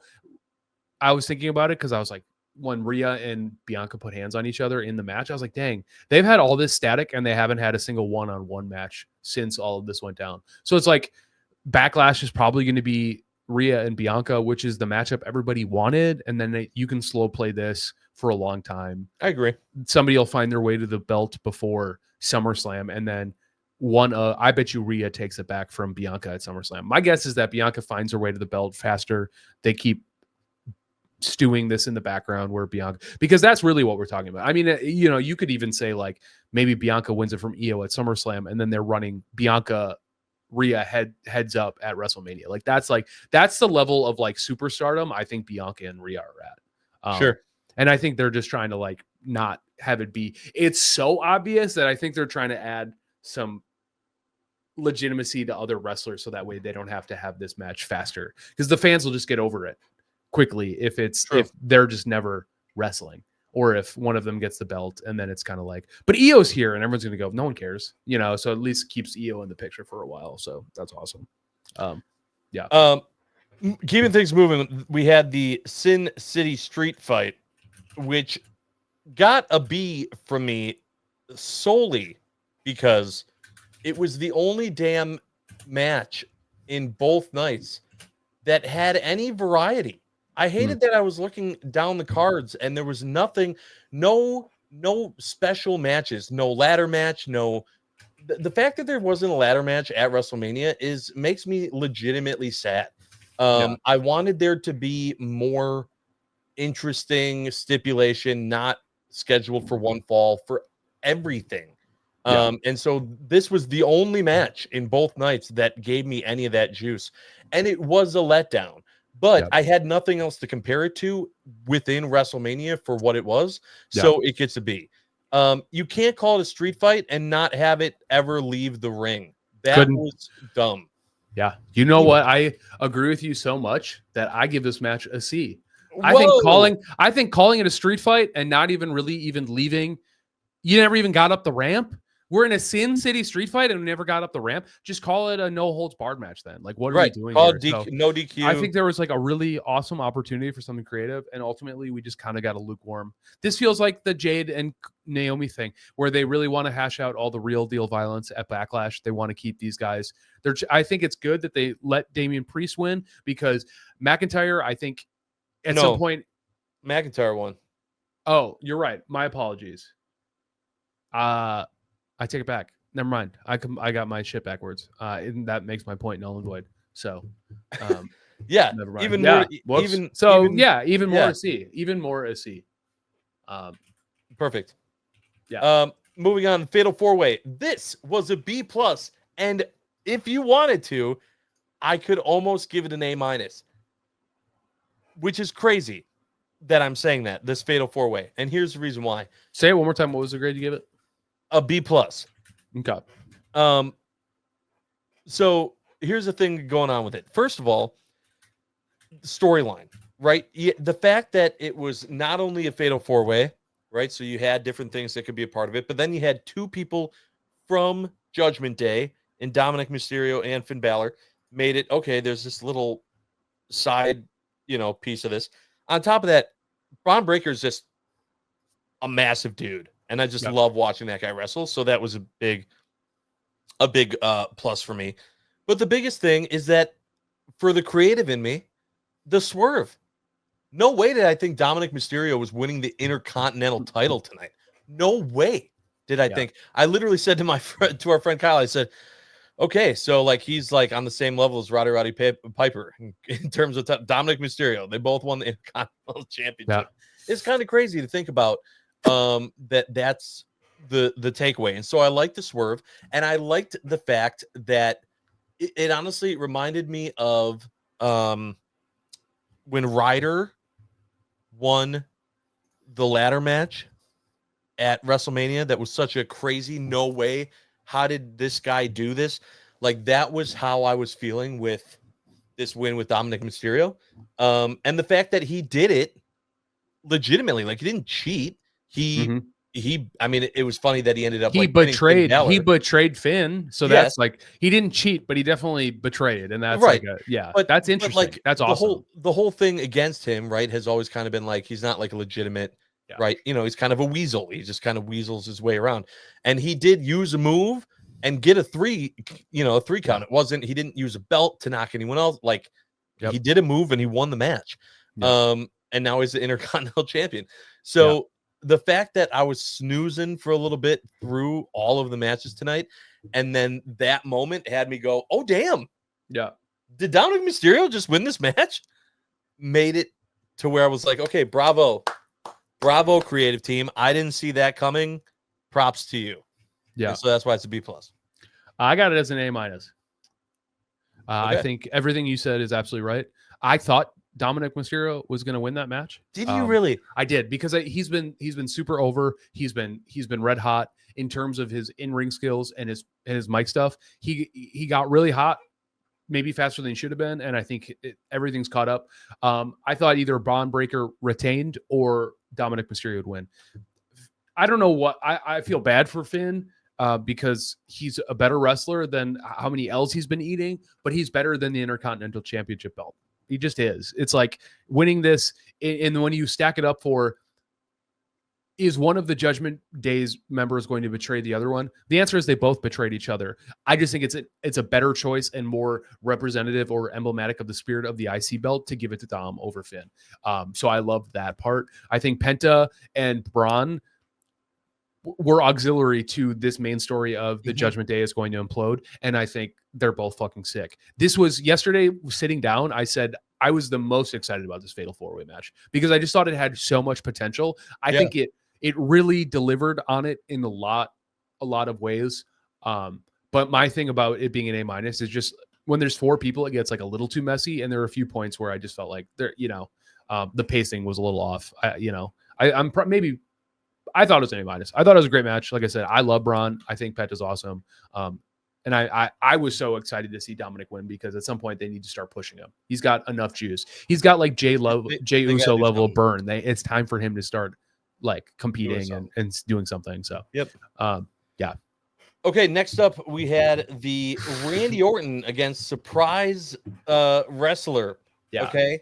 I was thinking about it because I was like, when Rhea and Bianca put hands on each other in the match, I was like, dang, they've had all this static and they haven't had a single one-on-one match since all of this went down. So it's like Backlash is probably going to be Rhea and Bianca, which is the matchup everybody wanted. And then you can slow play this for a long time. I agree. Somebody will find their way to the belt before SummerSlam. And then I bet you Rhea takes it back from Bianca at SummerSlam. My guess is that Bianca finds her way to the belt faster. They keep stewing this in the background where Bianca, because that's really what we're talking about. I mean, you could even say like maybe Bianca wins it from Io at SummerSlam and then they're running Bianca Rhea heads up at WrestleMania. That's the level of like superstardom I think Bianca and Rhea are at. Sure. And I think they're just trying to like not have it be. It's so obvious that I think they're trying to add some legitimacy to other wrestlers so that way they don't have to have this match faster because the fans will just get over it quickly if they're just never wrestling or if one of them gets the belt and then it's kind of like, but Io's here and everyone's gonna go, no one cares, so at least keeps Io in the picture for a while. So that's awesome. Yeah. Keeping things moving, we had the Sin City Street Fight, which got a B from me solely because it was the only damn match in both nights that had any variety. I hated that I was looking down the cards and there was nothing, no special matches, no ladder match, no. The fact that there wasn't a ladder match at WrestleMania makes me legitimately sad. Yeah. I wanted there to be more interesting stipulation, not scheduled for one fall for everything. Yeah. And so this was the only match in both nights that gave me any of that juice. And it was a letdown, but Yeah. I had nothing else to compare it to within WrestleMania for what it was. Yeah. So it gets a B. You can't call it a street fight and not have it ever leave the ring. That Couldn't. was dumb. Yeah. You know what? I agree with you so much that I give this match a C. I Whoa. think calling it a street fight and not even really even leaving, you never even got up the ramp. We're in a Sin City street fight and we never got up the ramp. Just call it a no holds barred match then. Like, what are we doing Call here? it DQ, no DQ. I think there was like a really awesome opportunity for something creative, and ultimately we just kind of got a lukewarm. This feels like the Jade and Naomi thing, where they really want to hash out all the real deal violence at Backlash. They want to keep these guys. I think it's good that they let Damian Priest win because McIntyre, I think, at some point, McIntyre won. Oh, you're right. My apologies. I take it back. Never mind. I got my shit backwards. And that makes my point null and void. So, Yeah, Never mind. even Yeah. more. Whoops. Even So even yeah, even more yeah, a C. Even more a C. perfect. Yeah. Moving on, Fatal 4-Way. This was a B plus, and if you wanted to, I could almost give it an A minus, which is crazy that I'm saying that this Fatal 4-Way. And here's the reason why: Say it one more time. What was the grade you give it? a B plus. Okay. So here's the thing going on with it. First of all, storyline, right? The fact that it was not only a Fatal 4-Way, right? So you had different things that could be a part of it, but then you had two people from Judgment Day and Dominic Mysterio and Finn Balor made it okay. There's this little side, piece of this. On top of that, Braun Breaker is just a massive dude, and I just Yep. love watching that guy wrestle. So that was a big plus for me. But the biggest thing is that for the creative in me, the swerve. No way did I think Dominic Mysterio was winning the Intercontinental title tonight. No way did I Yeah. think. I literally said to our friend Kyle, I said, okay, so like he's like on the same level as Roddy Piper in terms of Dominic Mysterio. They both won the Intercontinental Championship. It's kind of crazy to think about that's the takeaway. And so I liked the swerve, and I liked the fact that it honestly reminded me of when Ryder won the ladder match at WrestleMania. That was such a crazy, no way. How did this guy do this? Like, that was how I was feeling with this win with Dominic Mysterio. And the fact that he did it legitimately, like he didn't cheat. I mean, it was funny that he ended up He like pinning Finn betrayed. He Balor. betrayed Finn. So Yes, that's like he didn't cheat, but he definitely betrayed, and that's right. That's But interesting. like That's the awesome. whole thing against him, right, has always kind of been like he's not like a legitimate, Yeah. right? He's kind of a weasel. He just kind of weasels his way around. And he did use a move and get a three count. He didn't use a belt to knock anyone else. Like he did a move and he won the match. And now he's the Intercontinental Champion. So the fact that I was snoozing for a little bit through all of the matches tonight, and then that moment had me go, oh damn. Yeah. Did Dominic Mysterio just win this match? Made it to where I was like, okay, bravo, creative team. I didn't see that coming. Props to you. Yeah. And so that's why it's a B plus. I got it as an A minus. I think everything you said is absolutely right. I thought Dominic Mysterio was going to win that match. Did you really? I did, because he's been super over. He's been red hot in terms of his in-ring skills and his mic stuff. He got really hot, maybe faster than he should have been, and I think everything's caught up. I thought either Braun Breaker retained or Dominic Mysterio would win. I don't know what I feel bad for Finn. Because he's a better wrestler than how many L's he's been eating, but he's better than the Intercontinental Championship belt. He just is. It's like winning this, and when you stack it up for, is one of the Judgment Day's members going to betray the other one? The answer is they both betrayed each other. I just think it's a better choice and more representative or emblematic of the spirit of the IC belt to give it to Dom over Finn. So I love that part. I think Penta and Braun were auxiliary to this main story of the Judgment Day is going to implode. And I think they're both fucking sick. This was yesterday sitting down. I said I was the most excited about this Fatal 4-Way match because I just thought it had so much potential. I think it really delivered on it in a lot of ways. But my thing about it being an A minus is just when there's four people, it gets like a little too messy. And there are a few points where I just felt like the pacing was a little off. I thought it was an A minus. I thought it was a great match. Like I said, I love Braun. I think Pet is awesome. And I was so excited to see Dominic win because at some point they need to start pushing him. He's got enough juice. He's got like Jay Uso level of burn. It's time for him to start like competing and doing something. So yeah. Okay, next up we had the Randy Orton against surprise wrestler. Yeah. Okay.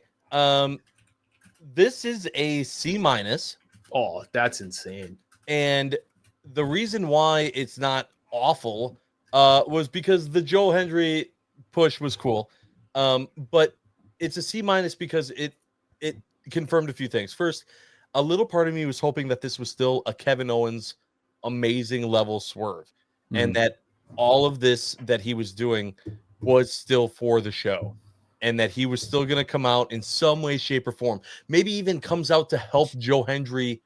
This is a C minus. Oh, that's insane. And the reason why it's not awful was because the Joe Hendry push was cool. But it's a C minus because it confirmed a few things. First, a little part of me was hoping that this was still a Kevin Owens amazing level swerve, and that all of this that he was doing was still for the show. and that he was still going to come out in some way, shape, or form. Maybe even comes out to help Joe Hendry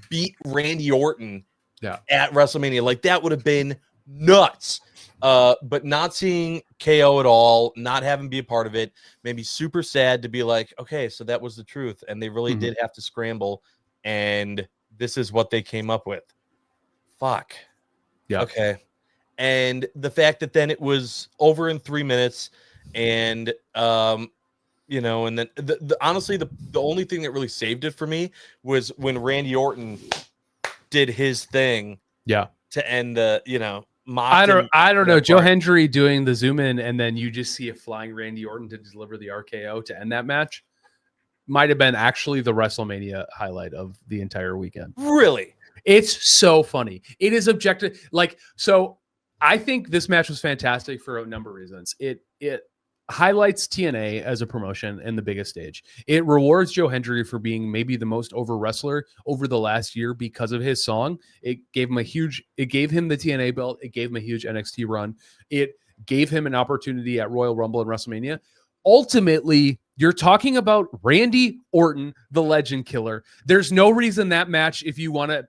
beat Randy Orton at WrestleMania. Like, that would have been nuts. But not seeing KO at all, not having be a part of it, made me super sad to be like, okay, so that was the truth. And they really did have to scramble. And this is what they came up with. Fuck. Yeah. Okay. And the fact that then it was over in 3 minutes, and you know, and then honestly, the only thing that really saved it for me was when Randy Orton did his thing. Yeah. To end the, you know, I don't know. Joe part. Hendry doing the zoom in, and then you just see a flying Randy Orton to deliver the RKO to end that match. Might have been actually the WrestleMania highlight of the entire weekend. Really? It's so funny. It is objective. Like, so I think this match was fantastic for a number of reasons. It highlights TNA as a promotion in the biggest stage. It rewards Joe Hendry for being maybe the most over wrestler over the last year because of his song. It gave him the TNA belt. It gave him a huge NXT run. It gave him an opportunity at Royal Rumble and WrestleMania. Ultimately, you're talking about Randy Orton, the legend killer. There's no reason that match, if you want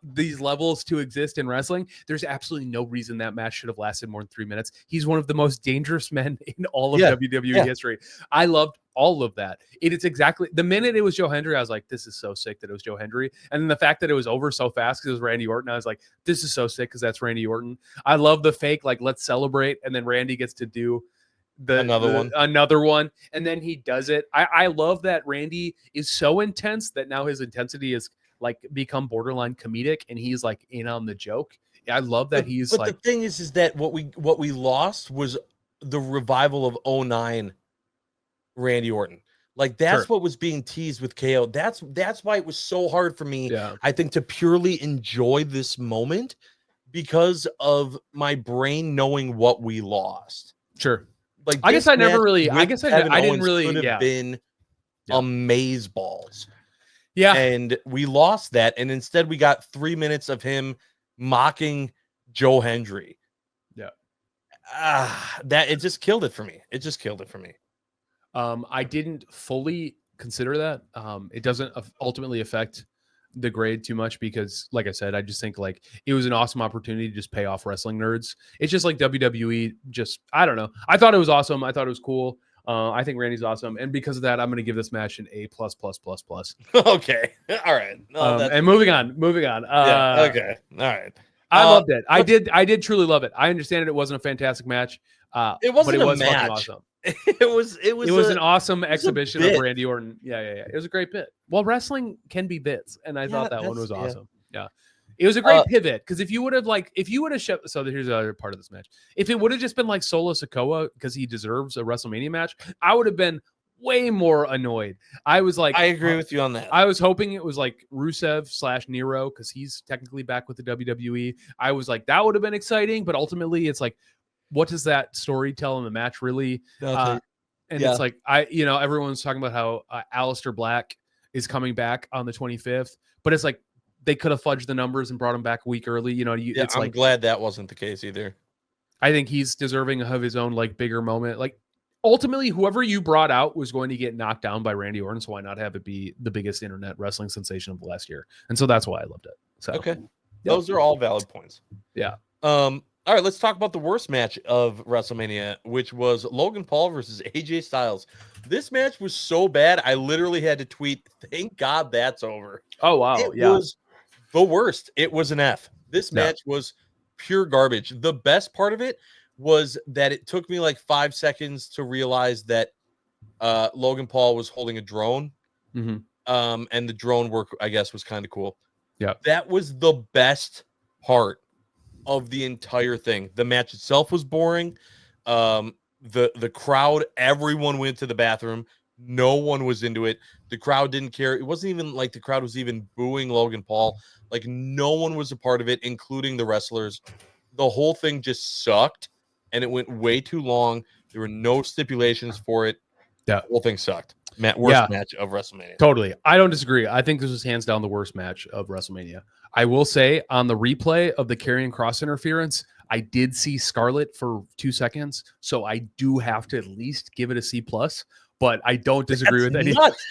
these levels to exist in wrestling, there's absolutely no reason that match should have lasted more than 3 minutes. He's one of the most dangerous men in all of WWE history. I loved all of that. It's exactly the minute it was Joe Hendry, I was like, this is so sick that it was Joe Hendry. And then the fact that it was over so fast because it was Randy Orton, I was like, this is so sick because that's Randy Orton. I love the fake, like, let's celebrate. And then Randy gets to do another one, and then he does it. I love that Randy is so intense that now his intensity is like become borderline comedic, and he's like in on the joke. I love that he's but like. The thing is that what we lost was the revival of 09 Randy Orton. Like, that's what was being teased with KO. That's why it was so hard for me, I think, to purely enjoy this moment, because of my brain knowing what we lost. Sure. Like, I guess I never really. I guess I didn't really. Could have been amazeballs. Yeah, and we lost that, and instead we got 3 minutes of him mocking Joe Hendry. Yeah, that it just killed it for me. I didn't fully consider that. It doesn't ultimately affect the grade too much because, like I said, I just think like it was an awesome opportunity to just pay off wrestling nerds. It's just like WWE. Just, I don't know. I thought it was awesome. I thought it was cool. I think Randy's awesome, and because of that, I'm going to give this match an A+++++. Okay, all right. And moving on. Okay, all right. I loved it. I did truly love it. I understand it wasn't a fantastic match. It wasn't but it was a match. fucking awesome. It was an awesome exhibition of Randy Orton. Yeah. It was a great bit. Well, wrestling can be bits, and I thought that one was awesome. Yeah. It was a great pivot because if you would have shown, so here's the other part of this match. If it would have just been like Solo Sikoa because he deserves a WrestleMania match, I would have been way more annoyed. I was like, I agree with you on that. I was hoping it was like Rusev / Nero because he's technically back with the WWE. I was like, that would have been exciting, but ultimately it's like, what does that story tell in the match really? It's like, everyone's talking about how Aleister Black is coming back on the 25th, but it's like they could have fudged the numbers and brought him back a week early. I'm glad that wasn't the case either. I think he's deserving of his own like bigger moment. Like, ultimately, whoever you brought out was going to get knocked down by Randy Orton, so why not have it be the biggest internet wrestling sensation of the last year? And so that's why I loved it. So okay, those are all valid points. Yeah. All right, let's talk about the worst match of WrestleMania, which was Logan Paul versus AJ Styles. This match was so bad, I literally had to tweet, "Thank God that's over." Oh wow, it was the worst. It was an F. This match was pure garbage. The best part of it was that it took me like 5 seconds to realize that Logan Paul was holding a drone. And the drone work, I guess, was kind of cool. Yeah. That was the best part of the entire thing. The match itself was boring. The crowd, everyone went to the bathroom. No one was into it. The crowd didn't care. It wasn't even like the crowd was even booing Logan Paul. Like, no one was a part of it, including the wrestlers. The whole thing just sucked, and it went way too long. There were no stipulations for it. Yeah. The whole thing sucked. Worst match of WrestleMania. Totally. I don't disagree. I think this was hands down the worst match of WrestleMania. I will say on the replay of the Karrion Kross interference, I did see Scarlett for 2 seconds, so I do have to at least give it a C plus. But I don't disagree with any. Nuts.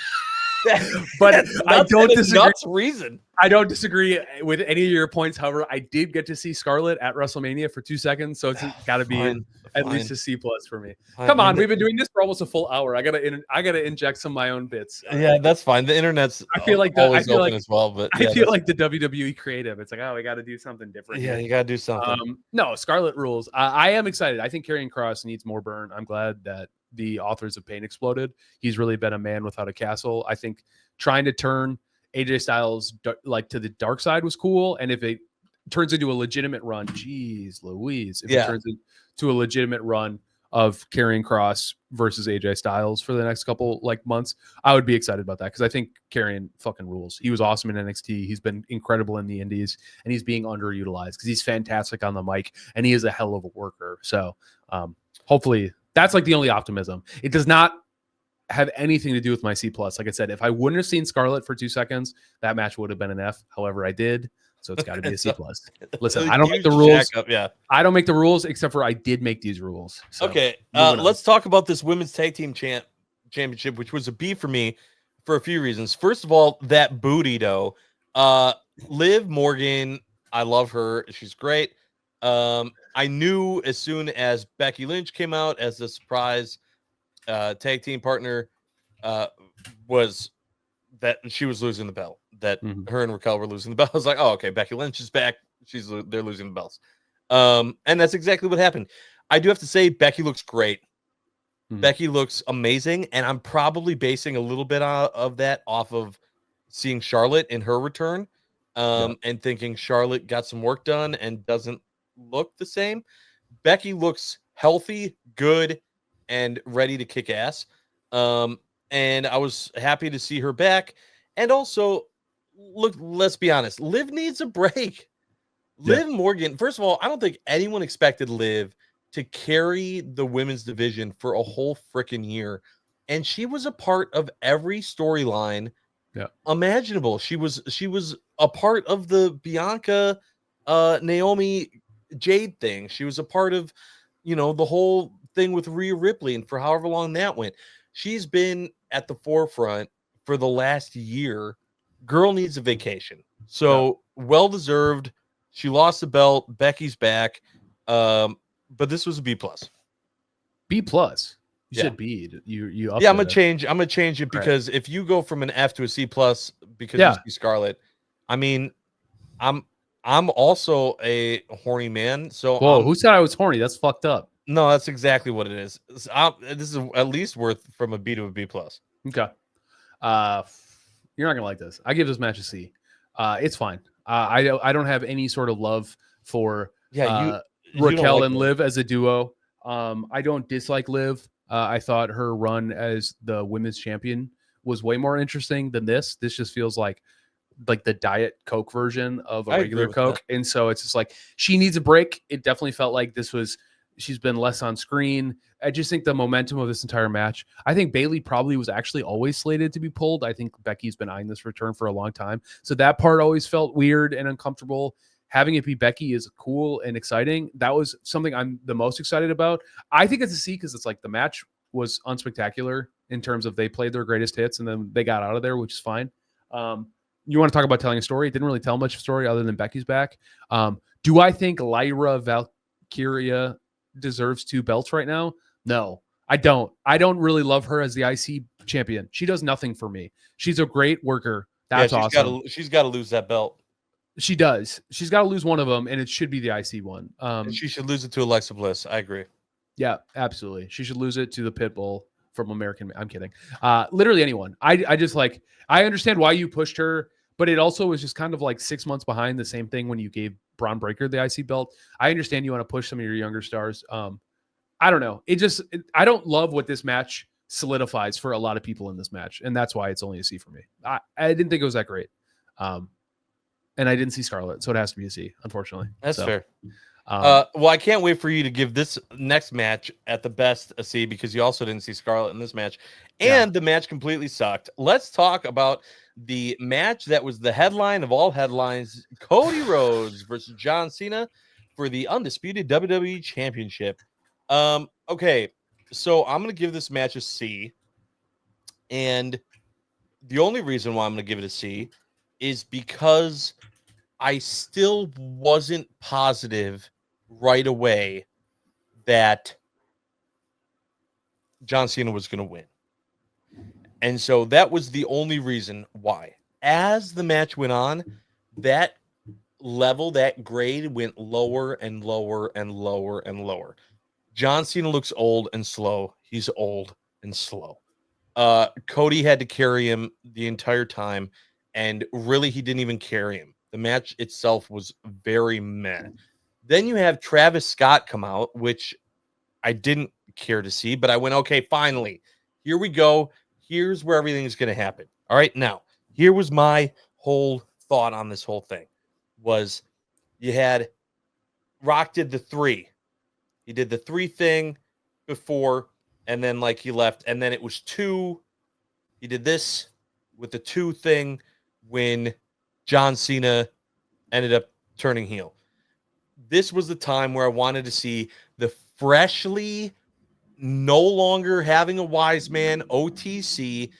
But That's I nuts, don't and a disagree. nuts reason. I don't disagree with any of your points. However, I did get to see Scarlett at WrestleMania for 2 seconds, so it's got to be at least a C plus for me. Come on, we've been doing this for almost a full hour. I gotta inject some of my own bits. Yeah, that's fine. The internet's always open as well, but I feel like the WWE creative. It's like, oh, we got to do something different. Yeah, here. you got to do something. No, Scarlett rules. I am excited. I think Karrion Kross needs more burn. I'm glad that the Authors of Pain exploded. He's really been a man without a castle. I think trying to turn AJ Styles like to the dark side was cool, and if it turns into a legitimate run, geez Louise, if it turns into a legitimate run of Karrion Kross versus AJ Styles for the next couple like months, I would be excited about that because I think Karrion fucking rules. He was awesome in NXT. He's been incredible in the Indies, and he's being underutilized because he's fantastic on the mic and he is a hell of a worker. So hopefully that's like the only optimism. It does not have anything to do with my C plus. Like I said, if I wouldn't have seen Scarlett for 2 seconds, that match would have been an F. However, I did. So it's got to be a C plus. Listen, I don't make the rules. I don't make the rules except for I did make these rules. So, okay. Let's talk about this women's tag team championship, which was a B for me for a few reasons. First of all, that booty though. Liv Morgan, I love her. She's great. I knew as soon as Becky Lynch came out as a surprise tag team partner, was that she was losing the belt. That her and Raquel were losing the belt. I was like, oh, okay, Becky Lynch is back. They're losing the belts. And that's exactly what happened. I do have to say, Becky looks great. Becky looks amazing, and I'm probably basing a little bit of that off of seeing Charlotte in her return, and thinking Charlotte got some work done and doesn't look the same. Becky looks healthy, good, and ready to kick ass. And I was happy to see her back. And also, look, let's be honest, Liv needs a break. Liv Morgan, first of all, I don't think anyone expected Liv to carry the women's division for a whole freaking year. And she was a part of every storyline imaginable. She was a part of the Bianca Naomi Jade thing. She was a part of, the whole thing with Rhea Ripley, and for however long that went. She's been at the forefront for the last year. Girl needs a vacation. So well-deserved. She lost the belt. Becky's back. But this was a B plus. B plus. You said B. You I'm gonna change it because if you go from an F to a C plus because you see Scarlett, I mean, I'm also a horny man. So who said I was horny? That's fucked up. No, that's exactly what it is. This is at least worth from a B to a B plus. Okay. You're not gonna like this. I give this match a C. It's fine. I don't have any sort of love for Raquel and Liv as a duo. I don't dislike Liv. I thought her run as the women's champion was way more interesting than this. This just feels like the Diet Coke version of a regular Coke. And so it's just like she needs a break. It definitely felt like she's been less on screen. I just think the momentum of this entire match, I think Bayley probably was actually always slated to be pulled. I think Becky's been eyeing this return for a long time. So that part always felt weird and uncomfortable. Having it be Becky is cool and exciting. That was something I'm the most excited about. I think it's a C because it's like the match was unspectacular in terms of they played their greatest hits and then they got out of there, which is fine. You want to talk about telling a story? It didn't really tell much of a story other than Becky's back. Do I think Lyra Valkyria deserves 2 belts right now? No, I don't. I don't really love her as the IC champion. She does nothing for me. She's a great worker. That's awesome. She's got to lose that belt. She does. She's got to lose one of them, and it should be the IC one. And she should lose it to Alexa Bliss. I agree. Yeah, absolutely. She should lose it to the Pitbull from American. I'm kidding. Literally anyone. I just like. I understand why you pushed her, but it also was just kind of like 6 months behind the same thing when you gave Braun Breaker the IC belt. I understand you want to push some of your younger stars. I don't know. I don't love what this match solidifies for a lot of people in this match, and that's why it's only a C for me. I didn't think it was that great. And I didn't see Scarlett, so it has to be a C, unfortunately. That's fair. Well, I can't wait for you to give this next match at the best a C because you also didn't see Scarlett in this match, and the match completely sucked. Let's talk about the match that was the headline of all headlines: Cody Rhodes versus John Cena for the undisputed WWE Championship. Okay, so I'm gonna give this match a C, and the only reason why I'm gonna give it a C is because I still wasn't positive right away that John Cena was gonna win. And so that was the only reason why. As the match went on, that level, that grade went lower and lower and lower and lower. John Cena looks old and slow. He's old and slow. Cody had to carry him the entire time, and really he didn't even carry him. The match itself was very meh. Then you have Travis Scott come out, which I didn't care to see, but I went, okay, finally, here we go. Here's where everything is going to happen. All right, now here was my whole thought on this whole thing was you had Rock did the 3. He did the 3 thing before, and then like he left, and then it was 2. He did this with the 2 thing when John Cena ended up turning heel. This was the time where I wanted to see the freshly no longer having a wise man OTC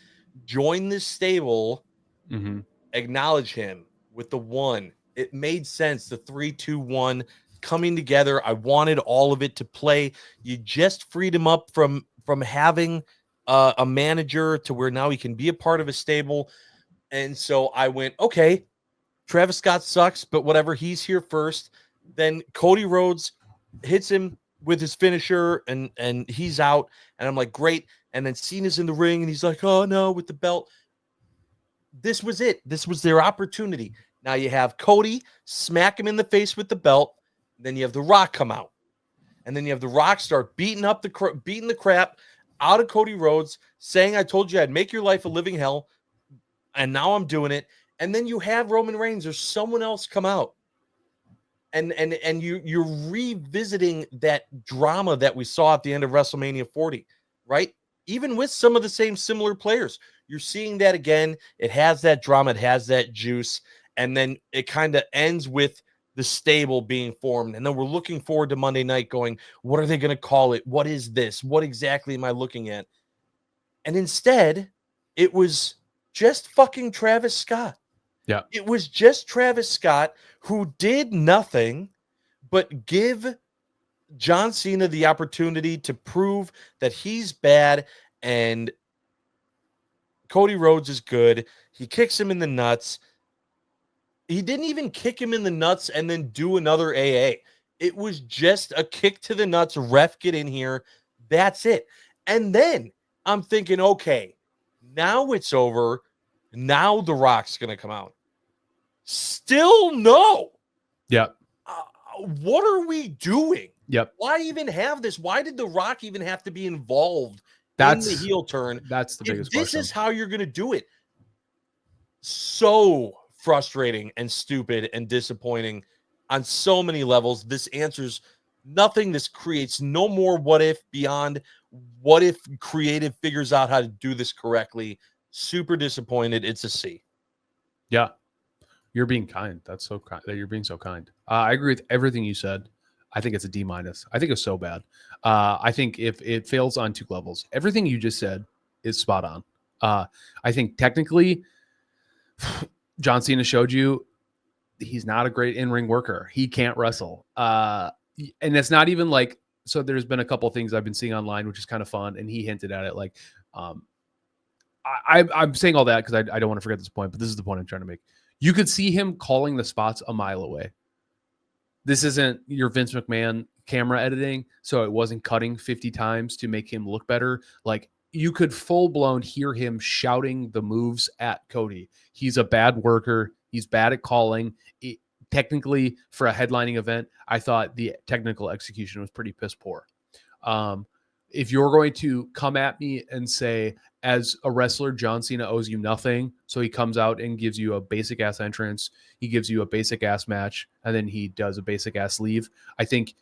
join this stable, acknowledge him with the 1. It made sense. The 3, 2, 1 coming together. I wanted all of it to play. You just freed him up from having a manager to where now he can be a part of a stable. And so I went, okay, Travis Scott sucks, but whatever. He's here first. Then Cody Rhodes hits him with his finisher, and he's out. And I'm like, great. And then Cena's in the ring, and he's like, oh no, with the belt. This was it. This was their opportunity. Now you have Cody smack him in the face with the belt. Then you have The Rock come out, and then you have The Rock start beating the crap out of Cody Rhodes, saying, "I told you I'd make your life a living hell, and now I'm doing it." And then you have Roman Reigns or someone else come out, and you're revisiting that drama that we saw at the end of WrestleMania 40, right? Even with some of the same similar players, you're seeing that again. It has that drama, it has that juice, and then it kind of ends with the stable being formed. And then we're looking forward to Monday night going, what are they going to call it? What is this? What exactly am I looking at? And instead, it was just fucking Travis Scott. Yeah. It was just Travis Scott who did nothing but give John Cena the opportunity to prove that he's bad and Cody Rhodes is good. He kicks him in the nuts. He didn't even kick him in the nuts and then do another AA. It was just a kick to the nuts. Ref, get in here. That's it. And then I'm thinking, okay, now it's over. Now The Rock's going to come out. Still no. Yep. What are we doing? Yep. Why even have this? Why did The Rock even have to be involved in the heel turn? That's the biggest question. question. This is how you're going to do it. So frustrating and stupid and disappointing on so many levels. This answers nothing. This creates no more what if beyond what if creative figures out how to do this correctly. Super disappointed. It's a C. Yeah. You're being kind. That's so kind that you're being so kind. I agree with everything you said. I think it's a D-. I think it's so bad. I think if it fails on 2 levels, everything you just said is spot on. I think technically John Cena showed you he's not a great in-ring worker. He can't wrestle. And it's not even like, so there's been a couple things I've been seeing online, which is kind of fun. And he hinted at it. Like, I'm saying all that because I don't want to forget this point, but this is the point I'm trying to make. You could see him calling the spots a mile away. This isn't your Vince McMahon camera editing, so it wasn't cutting 50 times to make him look better. Like, you could full-blown hear him shouting the moves at Cody. He's a bad worker. He's bad at calling. Technically, for a headlining event, I thought the technical execution was pretty piss poor. If you're going to come at me and say, as a wrestler, John Cena owes you nothing, so he comes out and gives you a basic-ass entrance, he gives you a basic-ass match, and then he does a basic-ass leave, I think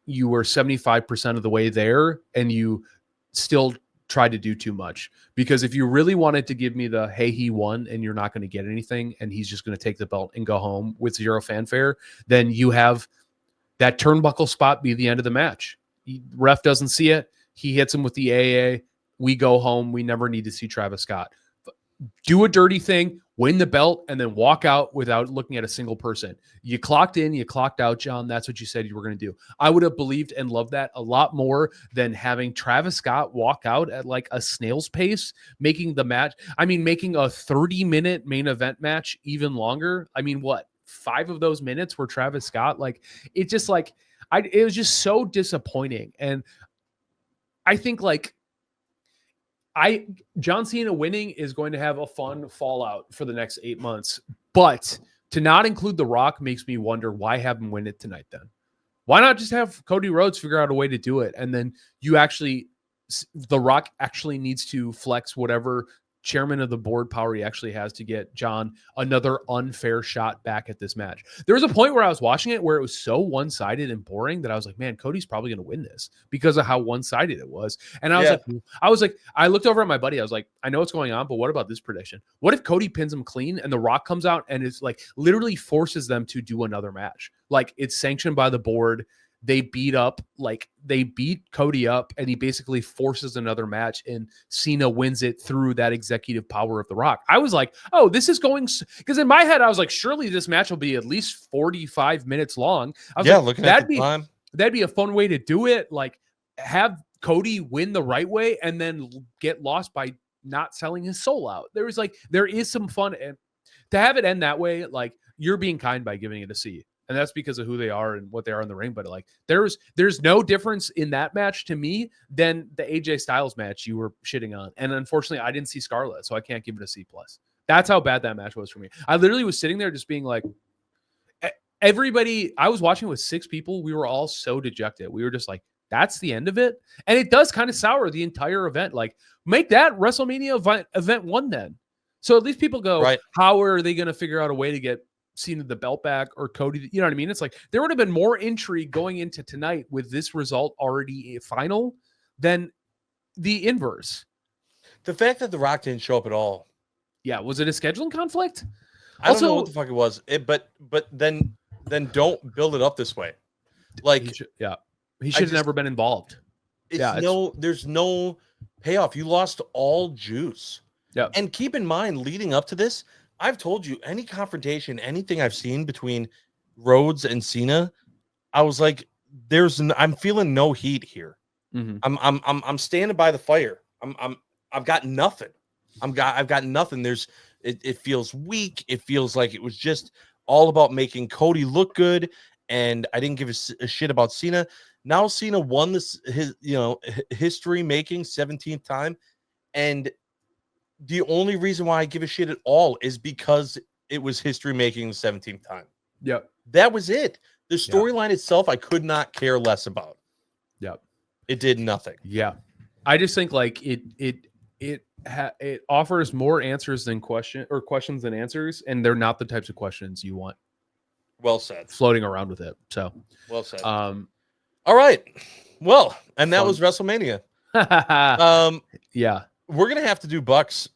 you were 75% of the way there, and you still tried to do too much. Because if you really wanted to give me the, hey, he won, and you're not going to get anything, and he's just going to take the belt and go home with zero fanfare, then you have That turnbuckle spot be the end of the match. Ref doesn't see it. He hits him with the AA. We go home. We never need to see Travis Scott. Do a dirty thing, win the belt, and then walk out without looking at a single person. You clocked in, you clocked out, John. That's what you said you were going to do. I would have believed and loved that a lot more than having Travis Scott walk out at like a snail's pace, making the match. I mean, making a 30-minute main event match even longer. I mean, what? 5 of those minutes were Travis Scott. Like, it just like, it was just so disappointing. And I think like, John Cena winning is going to have a fun fallout for the next 8 months, but to not include The Rock makes me wonder why have him win it tonight then? Why not just have Cody Rhodes figure out a way to do it? And then The Rock actually needs to flex whatever chairman of the board power he actually has to get John another unfair shot back at this match. There was a point where I was watching it where it was so one-sided and boring that I was like, man, Cody's probably going to win this because of how one-sided it was. And I was like, I looked over at my buddy. I was like, I know what's going on, but what about this prediction? What if Cody pins him clean and The Rock comes out and is like literally forces them to do another match? Like it's sanctioned by the board. They beat Cody up and he basically forces another match and Cena wins it through that executive power of The Rock. I was like, oh, this is going, because in my head, I was like, surely this match will be at least 45 minutes long. I was looking at the time. That'd be a fun way to do it. Like have Cody win the right way and then get lost by not selling his soul out. There is some fun, and to have it end that way, like you're being kind by giving it a C. And that's because of who they are and what they are in the ring. But like, there's no difference in that match to me than the AJ Styles match you were shitting on. And unfortunately, I didn't see Scarlett, so I can't give it a C+. That's how bad that match was for me. I literally was sitting there just being like, everybody. I was watching with 6 people. We were all so dejected. We were just like, that's the end of it. And it does kind of sour the entire event. Like, make that WrestleMania event 1 then. So at least people go, right, how are they going to figure out a way to get Cena the belt back or Cody? You know what I mean? It's like there would have been more intrigue going into tonight with this result already final than the inverse. The fact that The Rock didn't show up at all. Yeah, was it a scheduling conflict? I don't know what the fuck it was. But then don't build it up this way. Like he should have never been involved. There's no payoff. You lost all juice. Yeah. And keep in mind, leading up to this, I've told you, any confrontation, anything I've seen between Rhodes and Cena, I was like, I'm feeling no heat here. Mm-hmm. I'm standing by the fire. I've got nothing. I've got nothing. It feels weak. It feels like it was just all about making Cody look good, and I didn't give a shit about Cena. Now Cena won his history making 17th time, and the only reason why I give a shit at all is because it was history making the 17th time. Yep. That was it. The storyline itself, I could not care less about. Yep. It did nothing. Yeah. I just think like it offers more answers than questions than answers. And they're not the types of questions you want. Well said. Floating around with it. So well said. All right. Well, and that was WrestleMania. Yeah. We're gonna have to do Bucks.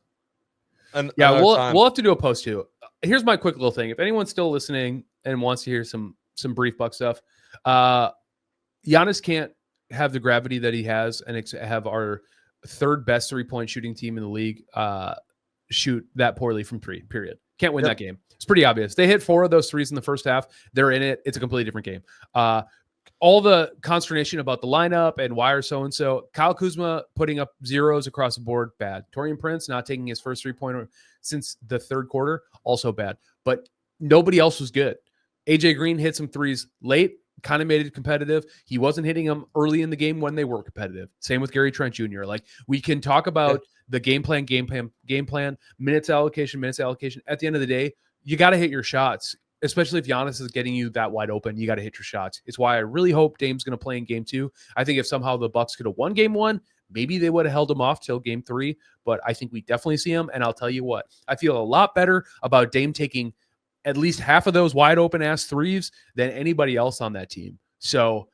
We'll have to do a post too. Here's my quick little thing. If anyone's still listening and wants to hear some brief Buck stuff, Giannis can't have the gravity that he has and have our 3rd best 3-point shooting team in the league shoot that poorly from 3. Period. Can't win that game. It's pretty obvious. They hit 4 of those 3s in the first half. They're in it. It's a completely different game. All the consternation about the lineup and why are so-and-so. Kyle Kuzma putting up 0s across the board, bad. Taurean Prince not taking his first 3-pointer since the 3rd quarter, also bad. But nobody else was good. AJ Green hit some 3s late, kind of made it competitive. He wasn't hitting them early in the game when they were competitive. Same with Gary Trent Jr. Like, we can talk about the game plan, minutes allocation. At the end of the day, you got to hit your shots. Especially if Giannis is getting you that wide open, you got to hit your shots. It's why I really hope Dame's going to play in game 2. I think if somehow the Bucks could have won game 1, maybe they would have held him off till game 3. But I think we definitely see him. And I'll tell you what, I feel a lot better about Dame taking at least half of those wide open ass 3s than anybody else on that team. So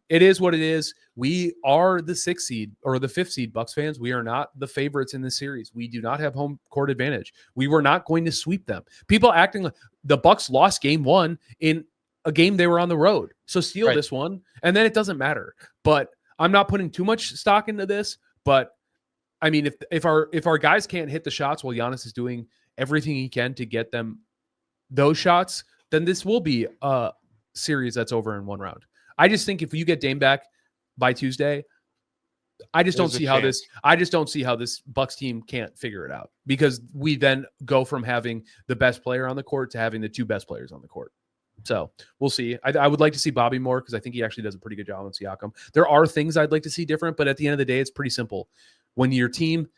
it is what it is. We are the 6th seed or the 5th seed, Bucks fans. We are not the favorites in this series. We do not have home court advantage. We were not going to sweep them. People acting like the Bucks lost game 1 in a game they were on the road. So steal Right. this one, and then it doesn't matter. But I'm not putting too much stock into this. But I mean, if our guys can't hit the shots while Giannis is doing everything he can to get them those shots, then this will be a series that's over in one round. I just think if you get Dame back by Tuesday, I just don't see how this Bucks team can't figure it out, because we then go from having the best player on the court to having the two best players on the court. So we'll see. I would like to see Bobby more, because I think he actually does a pretty good job on Siakam. There are things I'd like to see different, but at the end of the day, it's pretty simple. When your team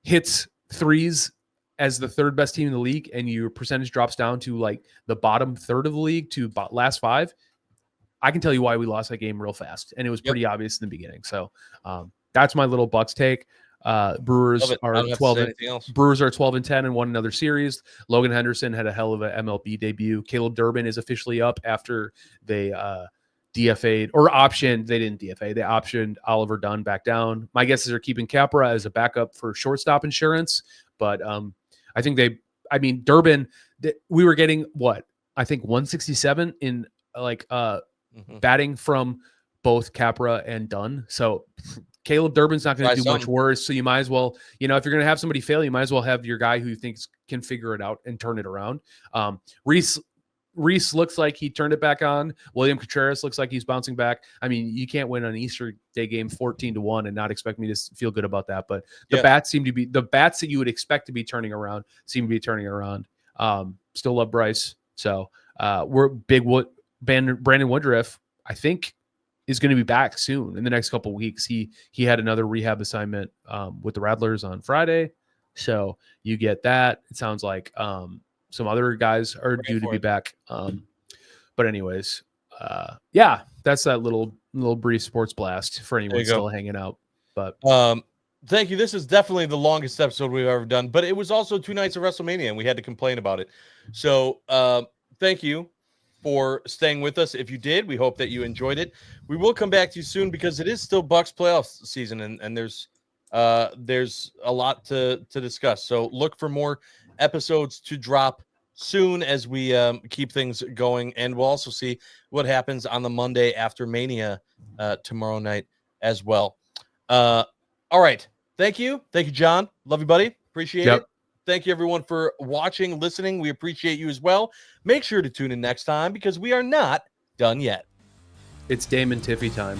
hits threes as the third best team in the league and your percentage drops down to like the bottom third of the league to last five, I can tell you why we lost that game real fast. And it was pretty obvious in the beginning. So that's my little Bucks take. Brewers are 12-10 and won another series. Logan Henderson had a hell of an MLB debut. Caleb Durbin is officially up after they DFA'd or optioned. They didn't DFA. They optioned Oliver Dunn back down. My guess is they're keeping Capra as a backup for shortstop insurance. But I think Durbin, we were getting I think 167 in batting from both Capra and Dunn. So Caleb Durbin's not going to do much worse. So you might as well, if you're going to have somebody fail, you might as well have your guy who you think can figure it out and turn it around. Reese looks like he turned it back on. William Contreras looks like he's bouncing back. I mean, you can't win an Easter Day game 14-1 and not expect me to feel good about that. But the bats that you would expect to be turning around seem to be turning around. Still love Bryce. So we're big. Brandon Woodruff, I think, is going to be back soon in the next couple of weeks. He had another rehab assignment with the Rattlers on Friday. So you get that. It sounds like some other guys are due to be back. But anyways, that's that little brief sports blast for anyone still hanging out. But thank you. This is definitely the longest episode we've ever done, but it was also 2 nights of WrestleMania and we had to complain about it. So thank you for staying with us. If you did, we hope that you enjoyed it. We will come back to you soon because it is still Bucks playoff season and there's a lot to discuss. So look for more episodes to drop soon as we keep things going, and we'll also see what happens on the Monday after Mania tomorrow night as well. All right. Thank you, John. Love you, buddy. Appreciate it. Thank you, everyone, for watching, listening. We appreciate you as well. Make sure to tune in next time because we are not done yet. It's Dame and Tiffy time.